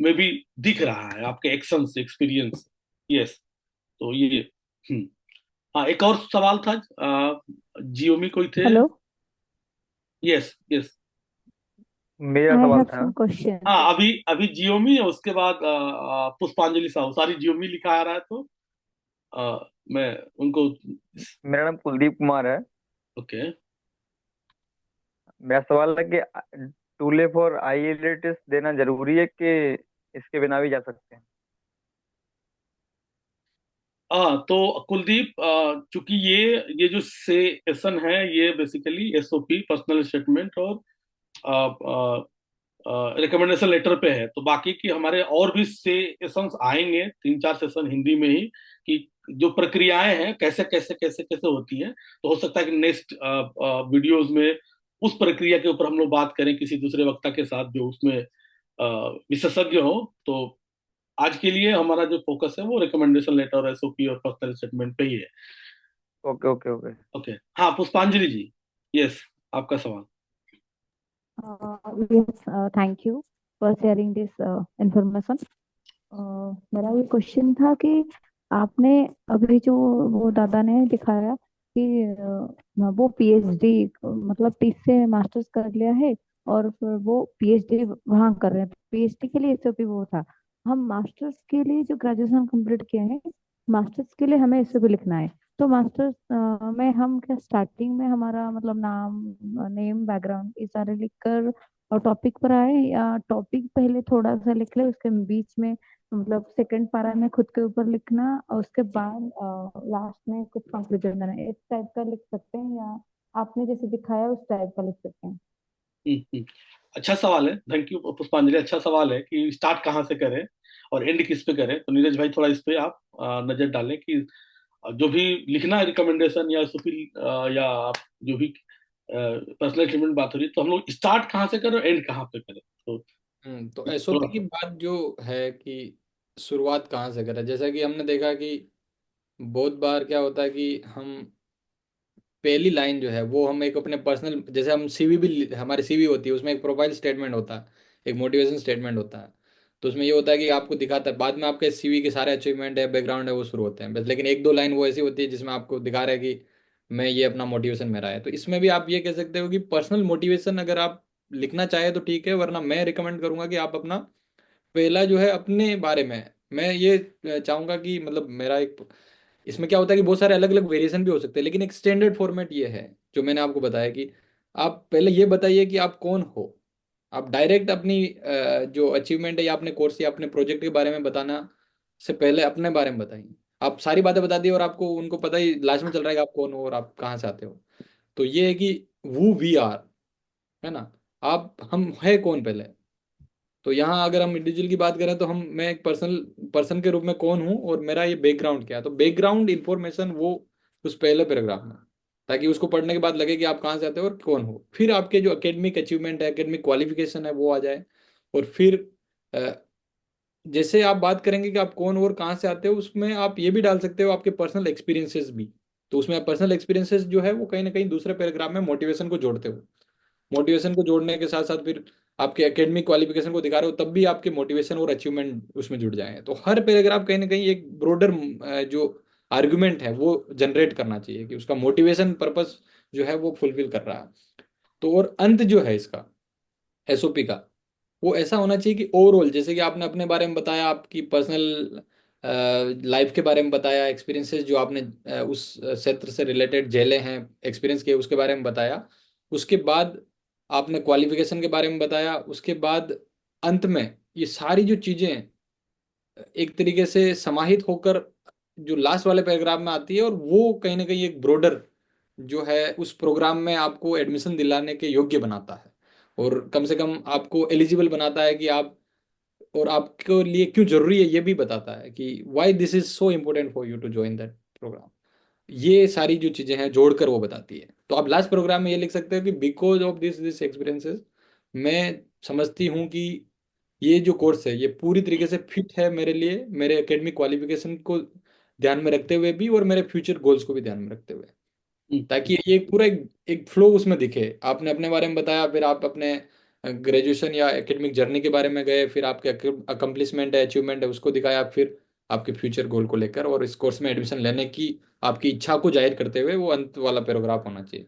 में भी दिख रहा है आपके एक्शन से, एक्सपीरियंस। यस। तो ये हम्म। हाँ, एक और सवाल था, जियोमी कोई थे? हेलो। Yes yes. मेरा आई सवाल हैव था। Some question. हाँ, अभी अभी जियोमी है, उसके बाद पुष्पांजलि साहू, सारी जियोमी लिखा आ रहा है, तो मैं उनको। मेरा नाम कुलदीप कुमार है। ओके। मेरा सवाल है कि टूले फॉर आईएलटीएस देना जरूरी है कि इसके बिना भी जा सकते हैं? तो कुलदीप, चूंकि ये जो सेशन है, ये बेसिकली एसओपी, पर्सनल स्टेटमेंट और रिकमेंडेशन लेटर पे है, तो बाकी की हमारे और भी सेशंस आएंगे, 3 4 सेशन हिंदी में ही, कि जो प्रक्रियाएं हैं कैसे कैसे कैसे कैसे होती हैं। तो हो सकता है कि नेक्स्ट वीडियोस में उस प्रक्रिया के ऊपर हम लोग बात करें किसी दूसरे वक्ता के साथ जो उसमें विशेषज्ञ हो। तो आज के लिए हमारा जो फोकस है वो रिकमेंडेशन लेटर और एसओपी और पर्सनल स्टेटमेंट पे ही है। Okay okay okay. ओके। हाँ, पुष्पांजलि जी। यस, आपका सवाल। Yes, thank you for sharing this information. मेरा ये क्वेश्चन था कि आपने अभी जो वो दादा ने दिखाया कि वो पीएचडी मतलब 30 से मास्टर्स कर लिया है और फिर वो पीएचडी वहाँ कर रहे हैं। पीएचडी के लिए एसओपी वो था। हम मास्टर्स के लिए जो ग्रेजुएशन कंप्लीट किए हैं, मास्टर्स के लिए हमें एसओपी लिखना है। तो मास्टर्स में हम क्या स्टार्टिंग में हमारा मतलब नाम, नेम, बैकग्राउंड ये सारे लिखकर और टॉपिक पर आए, या टॉपिक पहले थोड़ा सा लिख ले, उसके बीच में मतलब सेकंड पारा में खुद के ऊपर लिखना और उसके बाद लास्ट में कुछ कंक्लूजन देना, इस टाइप का लिख सकते हैं, या आपने जैसे दिखाया उस टाइप का लिख सकते हैं? हम्म। अच्छा सवाल है, थैंक यू पुष्पांजलि। अच्छा सवाल है कि स्टार्ट कहाँ से करें और एंड किस पे करें। तो नीरज भाई थोड़ा इस पे आप नजर डालें कि जो भी लिखना है रिकमेंडेशन या सुपील या आप जो भी पर्सनल ट्रीटमेंट बात हो रही है, तो हम लोग स्टार्ट कहाँ से करें और एंड कहाँ पे करें, तो तो थोड़ा एसओपी की सा। बात जो है कि शुरुआत कहाँ से करें, जैसा कि हमने देखा कि बहुत बार क्या होता है कि हम पहली लाइन जो है वो हम एक अपने पर्सनल, जैसे हम सीवी भी, हमारी सीवी होती है उसमें एक प्रोफाइल स्टेटमेंट होता है, एक मोटिवेशन स्टेटमेंट होता है। तो उसमें ये होता है कि आपको दिखाता है, बाद में आपके सीवी के सारे अचीवमेंट है, बैकग्राउंड है, वो शुरू होते हैं बस, लेकिन एक दो लाइन वो ऐसी होती है जिसमें आपको दिखा रहा है कि मैं ये अपना मोटिवेशन मेरा है। तो इसमें भी आप ये कह सकते हो कि पर्सनल मोटिवेशन अगर आप लिखना चाहे तो ठीक है, वरना मैं रिकमेंड करूंगा कि आप अपना पहला जो है अपने बारे में, मैं ये चाहूंगा कि मतलब मेरा एक, इसमें क्या होता है कि बहुत सारे अलग अलग वेरिएशन भी हो सकते हैं, लेकिन एक स्टैंडर्ड फॉर्मेट ये है जो मैंने आपको बताया कि आप पहले ये बताइए कि आप कौन हो। आप डायरेक्ट अपनी जो अचीवमेंट है या अपने कोर्स या अपने प्रोजेक्ट के बारे में बताना से पहले अपने बारे में बताइए। आप सारी बातें बता दी और आपको उनको पता ही लास्ट में चल रहा है कि आप कौन हो और आप कहाँ से आते हो। तो ये है कि वो वी आर, है ना, आप हम है कौन पहले। तो यहाँ अगर हम इंडिविजुअल की बात करें तो हम, मैं एक पर्सन के रूप में कौन हूँ और मेरा ये बैकग्राउंड क्या है, तो बैकग्राउंड इंफॉर्मेशन वो उस पहले पैराग्राफ में, ताकि उसको पढ़ने के बाद लगे कि आप कहाँ से आते हो और कौन हो। फिर आपके जो एकेडमिक अचीवमेंट है, एकेडमिक क्वालिफिकेशन है वो आ जाए। और फिर अ, जैसे आप बात करेंगे कि आप कौन हो और कहाँ से आते हो, उसमें आप ये भी डाल सकते हो आपके पर्सनल एक्सपीरियंसेस भी। तो उसमें पर्सनल एक्सपीरियंसेस जो है वो कहीं ना कहीं दूसरे पैराग्राफ में मोटिवेशन को जोड़ते हो। मोटिवेशन को जोड़ने के साथ साथ फिर आपके एकेडमिक क्वालिफिकेशन को दिखा रहे हो, तब भी आपके मोटिवेशन और अचीवमेंट उसमें जुड़ जाएंगे। तो हर पैराग्राफ कहीं ना कहीं एक ब्रोडर जो आर्गुमेंट है वो जनरेट करना चाहिए कि उसका मोटिवेशन पर्पस जो है वो फुलफिल कर रहा है। तो और अंत जो है इसका एसओपी का, वो ऐसा होना चाहिए कि ओवरऑल, जैसे कि आपने अपने बारे में बताया, आपकी पर्सनल लाइफ के बारे में बताया, एक्सपीरियंसेस जो आपने उस क्षेत्र से रिलेटेड झेले हैं, एक्सपीरियंस किए, उसके बारे में बताया। उसके बाद आपने क्वालिफिकेशन के बारे में बताया। उसके बाद अंत में ये सारी जो चीज़ें एक तरीके से समाहित होकर जो लास्ट वाले पैराग्राफ में आती है, और वो कहीं ना कहीं एक ब्रोडर जो है उस प्रोग्राम में आपको एडमिशन दिलाने के योग्य बनाता है, और कम से कम आपको एलिजिबल बनाता है कि आप, और आपके लिए क्यों जरूरी है ये भी बताता है कि why this is so important for you to join that program. ये सारी जो चीजें हैं जोड़कर वो बताती है। तो आप लास्ट प्रोग्राम में ये लिख सकते हो कि because of this this experiences, मैं समझती हूँ कि ये जो कोर्स है ये पूरी तरीके से फिट है मेरे लिए, मेरे एकेडमिक क्वालिफिकेशन को ध्यान में रखते हुए भी और मेरे फ्यूचर गोल्स को भी ध्यान में रखते हुए, ताकि ये पूरा एक फ्लो उसमें दिखे। आपने अपने बारे में बताया, फिर आप अपने ग्रेजुएशन या एकेडमिक जर्नी के बारे में गए, फिर आपके अकम्पलिशमेंट है, अचीवमेंट है, उसको दिखाया, फिर आपके फ्यूचर गोल को लेकर और इस कोर्स में एडमिशन लेने की आपकी इच्छा को जाहिर करते हुए वो अंत वाला पैराग्राफ होना चाहिए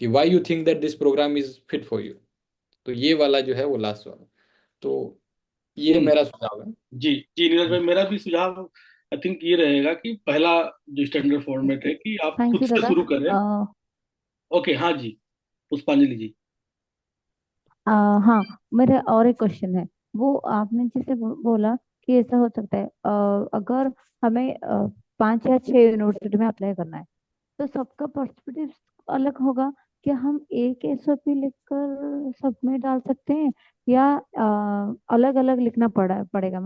कि why you think that this program is fit for you. तो ये वाला जो है वो लास्ट वाला। तो ये हम्म। मेरा सुझाव है। जी जी नीरज भाई, मेरा भी सुझाव आई थिंक ये रहेगा कि पहला जो स्टैंडर्ड फॉर्मेट है कि आप थैंक खुद यू से दादा। शुरू करें। ओके, हाँ जी, पुष्पांजलि जी। हाँ, मेरा और एक क्वेश्चन है। वो आपने जैसे बोला कि ऐसा हो सकता है, अगर हमें 5 या 6 यूनिवर्सिटी में अप्लाई करना है, तो सबका पर्सपेक्टिव अलग होगा। क्या हम एक एसओपी लिखकर सब में डाल सकते हैं, या अलग अलग लिखना पड़ेगा?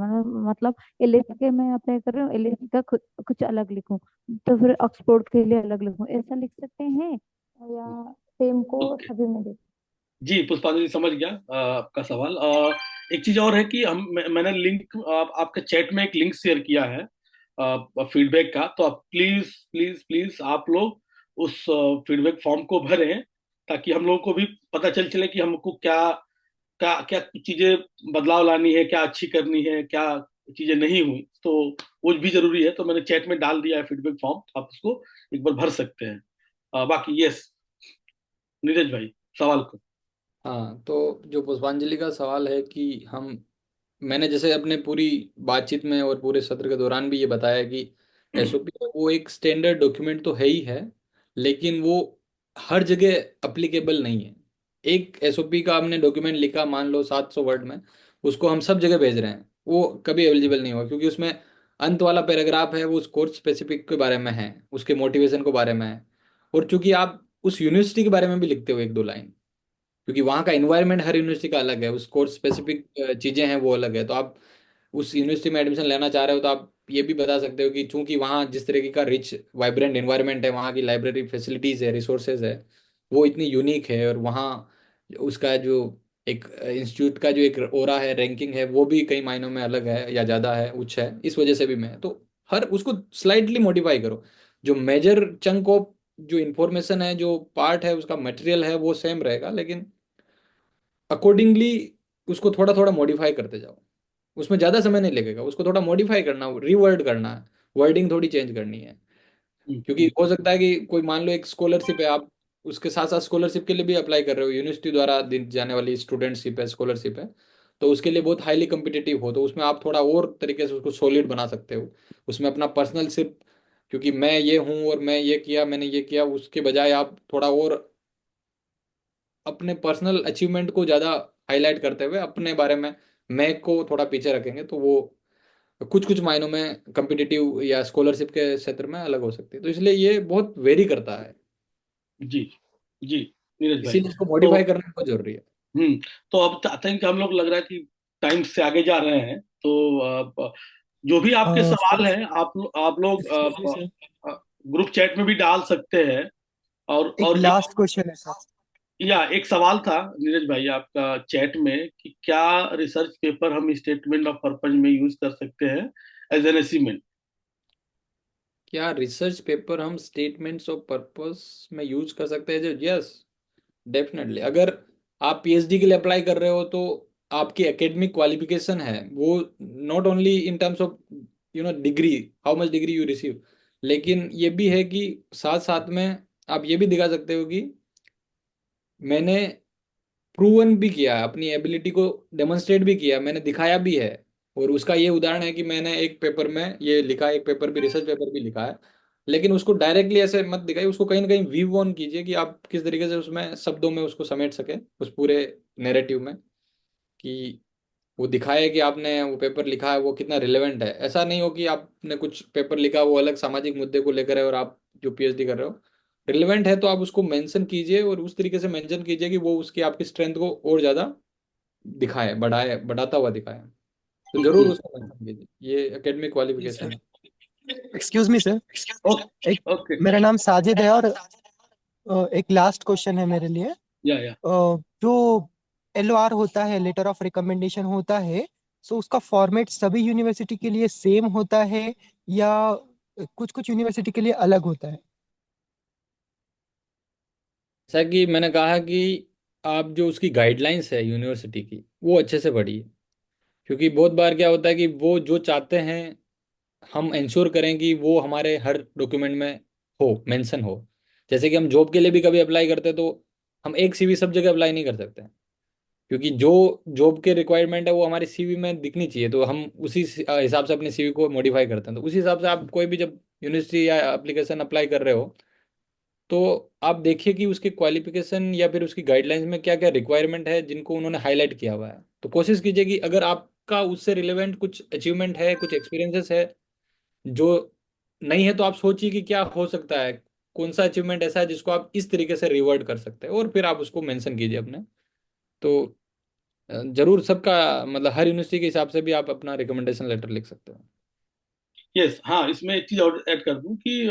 मतलब एलएसी के मैं अप्लाई कर रही हूँ, एलएसी का कुछ अलग लिखूं, तो फिर ऑक्सफोर्ड के लिए अलग लिखूं, ऐसा लिख सकते हैं, या सेम को ओके सभी में दें? जी, पुष्पांजलि समझ गया आपका सवाल। एक चीज और है कि मैंने लिंक आपके चैट में एक लिंक शेयर किया है फीडबैक का, तो आप प्लीज प्लीज प्लीज आप लोग उस फीडबैक फॉर्म को भरें ताकि हम लोगों को भी पता चले कि हमको क्या क्या क्या चीजें बदलाव लानी है, क्या अच्छी करनी है, क्या चीजें नहीं हुई। तो वो भी जरूरी है। तो मैंने चैट में डाल दिया है फीडबैक फॉर्म, आप उसको एक बार भर सकते हैं। बाकी यस, नीरज भाई, सवाल को। हाँ, तो जो पुष्पांजलि का सवाल है कि हम, मैंने जैसे अपने पूरी बातचीत में और पूरे सत्र के दौरान भी ये बताया कि एसओपी वो एक स्टैंडर्ड डॉक्यूमेंट तो है ही है, लेकिन वो हर जगह अप्लीकेबल नहीं है। एक एसओपी का हमने डॉक्यूमेंट लिखा, मान लो 700 वर्ड में, उसको हम सब जगह भेज रहे हैं, वो कभी एलिजिबल नहीं होगा, क्योंकि उसमें अंत वाला पैराग्राफ है वो उस कोर्स स्पेसिफिक के बारे में है, उसके मोटिवेशन के बारे में है। और चूंकि आप उस यूनिवर्सिटी के बारे में भी लिखते हो एक दो लाइन, क्योंकि वहाँ का इन्वायरमेंट हर यूनिवर्सिटी का अलग है, उस कोर्स स्पेसिफिक चीज़ें हैं वो अलग है, तो आप उस यूनिवर्सिटी में एडमिशन लेना चाह रहे हो तो आप ये भी बता सकते हो कि चूंकि वहाँ जिस तरीके का रिच वाइब्रेंट इन्वायरमेंट है, वहाँ की लाइब्रेरी फैसिलिटीज़ है, रिसोर्सेज है, वो इतनी यूनिक है, और वहाँ उसका जो एक इंस्टीट्यूट का जो एक ओरा है, रैंकिंग है, वो भी कई मायनों में अलग है या ज़्यादा है, उच्च है, इस वजह से भी मैं तो हर उसको स्लाइटली मॉडिफाई करो। जो मेजर चंक ऑफ जो इन्फॉर्मेशन है, जो पार्ट है उसका मटेरियल है, वो सेम रहेगा, लेकिन अकॉर्डिंगली उसको थोड़ा थोड़ा मॉडिफाई करते जाओ। उसमें ज़्यादा समय नहीं लगेगा, उसको थोड़ा मॉडिफाई करना, रीवर्ड करना है, वर्डिंग थोड़ी चेंज करनी है। क्योंकि हो सकता है कि कोई, मान लो एक स्कॉलरशिप है, आप उसके साथ साथ स्कॉलरशिप के लिए भी अप्लाई कर रहे हो, यूनिवर्सिटी द्वारा दी जाने वाली स्टूडेंटशिप है, स्कॉलरशिप है, तो उसके लिए बहुत हाईली कम्पिटिटिव हो, तो उसमें आप थोड़ा और तरीके से उसको सॉलिड बना सकते हो। उसमें अपना पर्सनल सिर्फ, क्योंकि मैं ये हूँ और मैं ये किया, मैंने ये किया, उसके बजाय आप थोड़ा और अपने पर्सनल अचीवमेंट को ज़्यादा हाईलाइट करते हुए अपने बारे में मैं को थोड़ा पीछे रखेंगे, तो वो कुछ कुछ मायनों में कम्पिटिटिव या स्कॉलरशिप के क्षेत्र में अलग हो सकती है, तो इसलिए ये बहुत वेरी करता है, जी जी, नीरज भाई। इसीलिए इसको तो मॉडिफाई करना बहुत जरूरी है। तो अब चाहते हैं कि हम लोग, लग रहा है कि टाइम से आगे जा रहे हैं। तो जो भी आपके सवाल सर, हैं, आप लोग excuse me sir, group chat में भी डाल सकते हैं। एक और एक, लास्ट क्वेश्चन है सर। या एक सवाल था नीरज भाई आपका चैट में, कि क्या रिसर्च पेपर हम स्टेटमेंट ऑफ पर्पज में यूज कर सकते हैं एज एन अचीवमेंट? क्या रिसर्च पेपर हम स्टेटमेंट्स ऑफ पर्पस में यूज कर सकते हैं? जो यस, डेफिनेटली। अगर आप पीएचडी के लिए अप्लाई कर रहे हो, तो आपकी एकेडमिक क्वालिफिकेशन है वो not only in terms of degree, how much degree you receive, लेकिन ये भी है कि साथ साथ में आप ये भी दिखा सकते हो कि मैंने प्रूवन भी किया, अपनी एबिलिटी को डेमोन्स्ट्रेट भी किया, मैंने दिखाया भी है। और उसका ये उदाहरण है कि मैंने एक पेपर में ये लिखा, एक पेपर भी, रिसर्च पेपर भी लिखा है, लेकिन उसको डायरेक्टली ऐसे मत दिखाइए, उसको कहीं ना कहीं वीव ऑन कीजिए कि आप किस तरीके से उसमें शब्दों में उसको समेट सके उस पूरे नैरेटिव में, कि वो दिखाए कि आपने वो पेपर लिखा है वो कितना रिलेवेंट है। ऐसा नहीं हो कि आपने कुछ पेपर लिखा वो अलग सामाजिक मुद्दे को लेकर है और आप जो पीएचडी कर रहे हो रिलेवेंट है, तो आप उसको मेंशन कीजिए, और उस तरीके से मेंशन कीजिए कि वो उसकी आपकी स्ट्रेंथ को और ज़्यादा दिखाए, बढ़ाए, बढ़ाता हुआ दिखाए। तो जरूर उसको मेंशन कीजिए, ये एकेडमिक जी क्वालिफिकेशन सर, है। एक्सक्यूज मी सर, एक, ओके ओके। मेरा नाम साजिद है, और एक लास्ट क्वेश्चन है मेरे लिए। या जो एलओआर होता है, लेटर ऑफ रिकमेंडेशन होता है, सो उसका फॉर्मेट सभी यूनिवर्सिटी के लिए सेम होता है, या कुछ कुछ यूनिवर्सिटी के लिए अलग होता है? जैसा कि मैंने कहा कि आप जो उसकी गाइडलाइंस है यूनिवर्सिटी की, वो अच्छे से पढ़िए, क्योंकि बहुत बार क्या होता है कि वो जो चाहते हैं हम इंश्योर करें कि वो हमारे हर डॉक्यूमेंट में हो, मेंशन हो। जैसे कि हम जॉब के लिए भी कभी अप्लाई करते हैं, तो हम एक सीवी सब जगह अप्लाई नहीं कर सकते, क्योंकि जो जॉब के रिक्वायरमेंट है वो हमारी सीवी में दिखनी चाहिए, तो हम उसी हिसाब से अपनी सीवी को मॉडिफाई करते हैं। तो उसी हिसाब से आप कोई भी जब यूनिवर्सिटी या एप्लीकेशन अप्लाई कर रहे हो, तो आप देखिए कि उसके क्वालिफिकेशन या फिर उसकी गाइडलाइंस में क्या क्या रिक्वायरमेंट है जिनको उन्होंने हाईलाइट किया हुआ है। तो कोशिश कीजिए कि अगर आपका उससे रिलेवेंट कुछ अचीवमेंट है, कुछ एक्सपीरियंसेस है जो नहीं है, तो आप सोचिए कि क्या हो सकता है, कौन सा अचीवमेंट ऐसा है जिसको आप इस तरीके से रिवर्ट कर सकते हैं, और फिर आप उसको मेंशन कीजिए अपने। तो जरूर सबका, मतलब हर यूनिवर्सिटी के हिसाब से भी आप अपना रिकमेंडेशन लेटर लिख सकते हो। यस, हाँ, इसमें एक चीज और ऐड कर दूं कि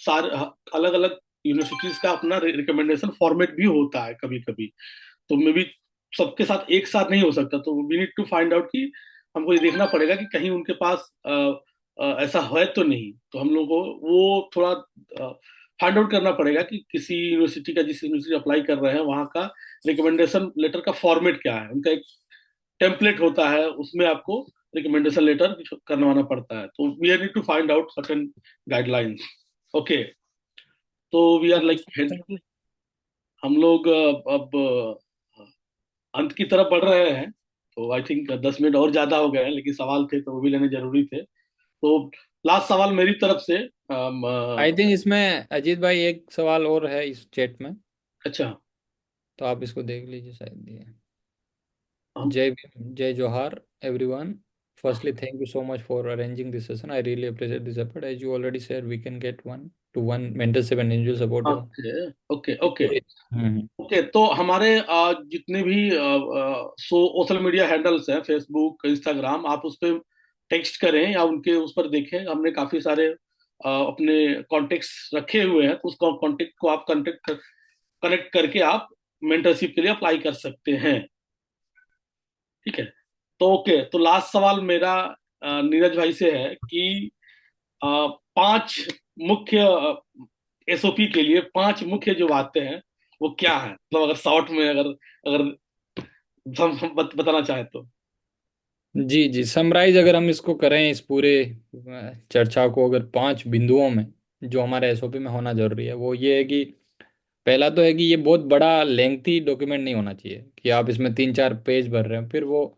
सारे अलग अलग यूनिवर्सिटीज का अपना रिकमेंडेशन फॉर्मेट भी होता है कभी कभी। तो मे भी सबके साथ एक साथ नहीं हो सकता। तो we need to find out कि हमको ये देखना पड़ेगा कि कहीं उनके पास ऐसा है तो नहीं। तो हम लोग को वो थोड़ा फाइंड आउट करना पड़ेगा कि किसी यूनिवर्सिटी का, जिस यूनिवर्सिटी अप्लाई कर रहे हैं वहाँ का रिकमेंडेशन लेटर का फॉर्मेट क्या है। उनका एक टेम्पलेट होता है, उसमें आपको रिकमेंडेशन लेटर करवाना पड़ता है। तो we are need to find out certain guidelines. Okay, तो वी आर लाइक हम लोग अब अंत की तरफ बढ़ रहे हैं। तो आई थिंक 10 मिनट और ज्यादा हो गए हैं, लेकिन सवाल थे तो वो भी लेने जरूरी थे। तो लास्ट सवाल मेरी तरफ से। आई थिंक इसमें अजीत भाई एक सवाल और है इस चैट में, अच्छा। तो आप इसको देख लीजिए, शायद ये हम जय भीम, जय जोहार everyone. Firstly, thank you so much for arranging this session. I really appreciate this effort. As you already said, we can get 1-to-1 mentorship and individual support. Okay okay okay hmm. Okay. तो हमारे जितने भी सोशल मीडिया हैंडल्स हैं, फेसबुक, इंस्टाग्राम, आप उस पर टेक्स्ट करें या उनके उस पर देखें। हमने काफी सारे अपने कॉन्टेक्ट्स रखे हुए हैं, तो उस कॉन्टेक्ट को आप कनेक्ट करके आप मेंटरशिप के लिए अप्लाई कर सकते हैं। ठीक है। तो ओके, तो लास्ट सवाल मेरा नीरज भाई से है कि 5 मुख्य एसओपी के लिए 5 मुख्य जो बातें हैं वो क्या है, मतलब अगर शॉर्ट में, अगर अगर हम बताना चाहे तो। जी जी, समराइज अगर हम इसको करें, इस पूरे चर्चा को अगर 5 बिंदुओं में जो हमारे एसओपी में होना जरूरी है, वो ये है कि पहला तो है कि ये बहुत बड़ा लेंथी डॉक्यूमेंट नहीं होना चाहिए कि आप इसमें 3-4 पेज भर रहे हैं, फिर वो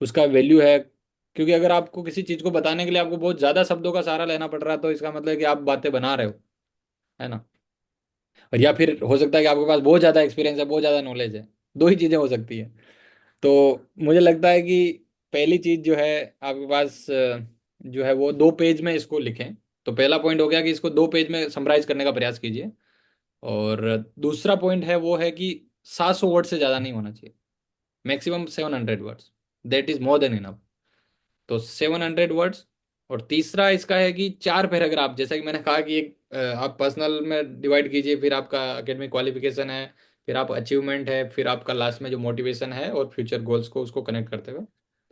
उसका वैल्यू है। क्योंकि अगर आपको किसी चीज़ को बताने के लिए आपको बहुत ज़्यादा शब्दों का सहारा लेना पड़ रहा है, तो इसका मतलब है कि आप बातें बना रहे हो, है ना। और या फिर हो सकता है कि आपके पास बहुत ज़्यादा एक्सपीरियंस है, बहुत ज़्यादा नॉलेज है, दो ही चीज़ें हो सकती है। तो मुझे लगता है कि पहली चीज़ जो है, आपके पास जो है वो 2 पेज में इसको लिखें। तो पहला पॉइंट हो गया कि इसको 2 पेज में समराइज करने का प्रयास कीजिए। और दूसरा पॉइंट है वो है कि 700 वर्ड से ज़्यादा नहीं होना चाहिए, maximum 700 words, that is more than enough. तो 700 वर्ड्स। और तीसरा इसका है कि 4 पैराग्राफ, जैसा कि मैंने कहा कि एक आप पर्सनल में डिवाइड कीजिए, फिर आपका एकेडमिक क्वालिफिकेशन है, फिर आप अचीवमेंट है, फिर आपका लास्ट में जो मोटिवेशन है और फ्यूचर गोल्स को उसको कनेक्ट करते हुए।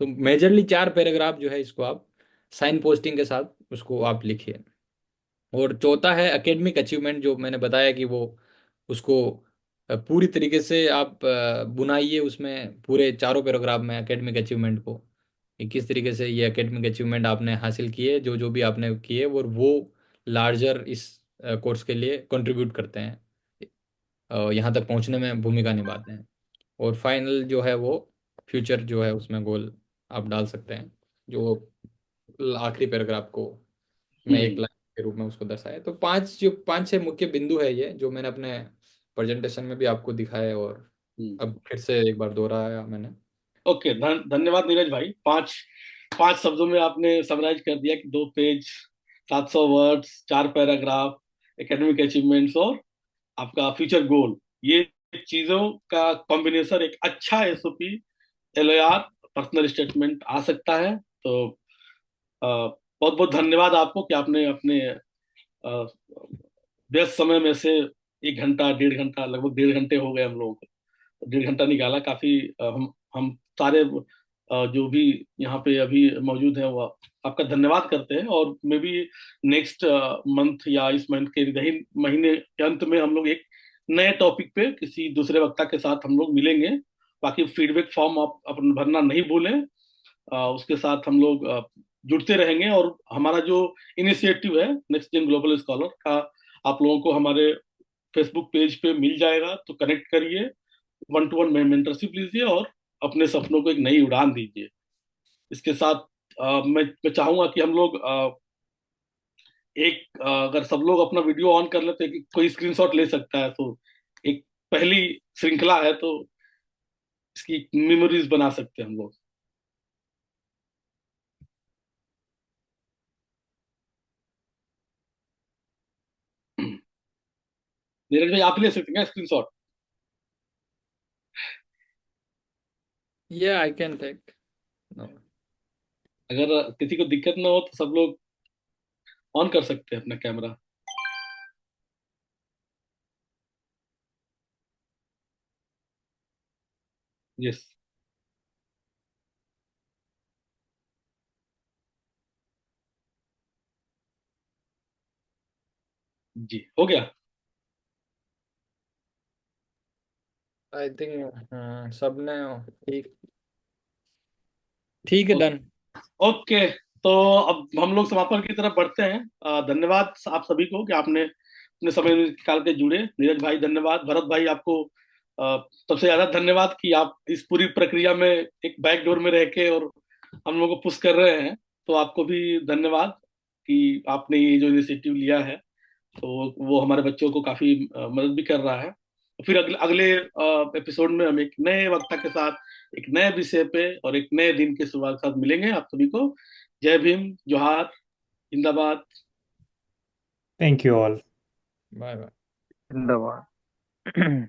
तो मेजरली 4 पैराग्राफ जो है, इसको आप साइन पोस्टिंग के साथ उसको आप लिखिए। और चौथा है एकेडमिक अचीवमेंट, जो मैंने बताया कि वो उसको पूरी तरीके से आप बुनाइए उसमें, पूरे चारों पैराग्राफ में एकेडमिक अचीवमेंट को, कि किस तरीके से ये एकेडमिक अचीवमेंट आपने हासिल किए, जो जो भी आपने किए, और वो लार्जर इस कोर्स के लिए कंट्रीब्यूट करते हैं, यहाँ तक पहुँचने में भूमिका निभाते हैं। और फाइनल जो है वो फ्यूचर जो है उसमें गोल आप डाल सकते हैं, जो आखिरी पैराग्राफ को मैं एक हम्म लाइन के रूप में उसको दर्शाया। तो 5 6 मुख्य बिंदु है ये, जो मैंने अपने प्रेजेंटेशन में भी आपको दिखाए और हम्म। अब फिर से एक बार दोहराया मैंने। ओके, धन्यवाद नीरज भाई। 5 5 शब्दों में आपने समराइज कर दिया कि 2 page, 700 words, 4 paragraph, academic achievements और आपका फ्यूचर गोल, ये चीजों का कॉम्बिनेशन एक अच्छा एसओपी, एलओआर, पर्सनल स्टेटमेंट आ सकता है। तो बहुत बहुत धन्यवाद आपको कि आपने अपने अ, व्यस्त समय में से 1 घंटा, 1.5 घंटा, लगभग 1.5 घंटे हो गए हम लोगों को, 1.5 घंटा निकाला। काफी हम सारे जो भी यहाँ पे अभी मौजूद हैं वो आपका धन्यवाद करते हैं। और मे बी नेक्स्ट मंथ या इस मंथ के ही महीने के अंत में हम लोग एक नए टॉपिक पे किसी दूसरे वक्ता के साथ हम लोग मिलेंगे। बाकी फीडबैक फॉर्म आप अपन भरना नहीं भूलें। उसके साथ हम लोग जुड़ते रहेंगे। और हमारा जो इनिशिएटिव है नेक्स्ट जेन ग्लोबल स्कॉलर का, आप लोगों को हमारे फेसबुक पेज पे मिल जाएगा। तो कनेक्ट करिए, 1-to-1 मेंटरशिप लीजिए और अपने सपनों को एक नई उड़ान दीजिए। इसके साथ मैं चाहूंगा कि हम लोग अगर सब लोग अपना वीडियो ऑन कर लेते हैं कि कोई स्क्रीनशॉट ले सकता है, तो एक पहली श्रृंखला है, तो इसकी मेमोरीज बना सकते हैं हम लोग। नीरज भाई, आप ले सकते हैं क्या स्क्रीनशॉट? ये आई कैन टेक। अगर किसी को दिक्कत ना हो तो सब लोग ऑन कर सकते हैं अपना कैमरा। यस। जी, हो गया। आई थिंक सबने ठीक ठीक है, डन। ओके, तो अब हम लोग समापन की तरफ बढ़ते हैं। धन्यवाद आप सभी को कि आपने अपने समय निकाल के जुड़े। नीरज भाई धन्यवाद, भरत भाई आपको सबसे ज्यादा धन्यवाद कि आप इस पूरी प्रक्रिया में एक बैक डोर में रह के और हम लोग को पुश कर रहे हैं। तो आपको भी धन्यवाद कि आपने ये जो इनिशिएटिव लिया है, तो वो हमारे बच्चों को काफी मदद भी कर रहा है। फिर अगले अगले एपिसोड में हम एक नए वक्ता के साथ एक नए विषय पे और एक नए दिन के शुरुआत के साथ मिलेंगे। आप सभी को जय भीम, जोहार, जिंदाबाद। Thank you all. Bye bye. जिंदाबाद।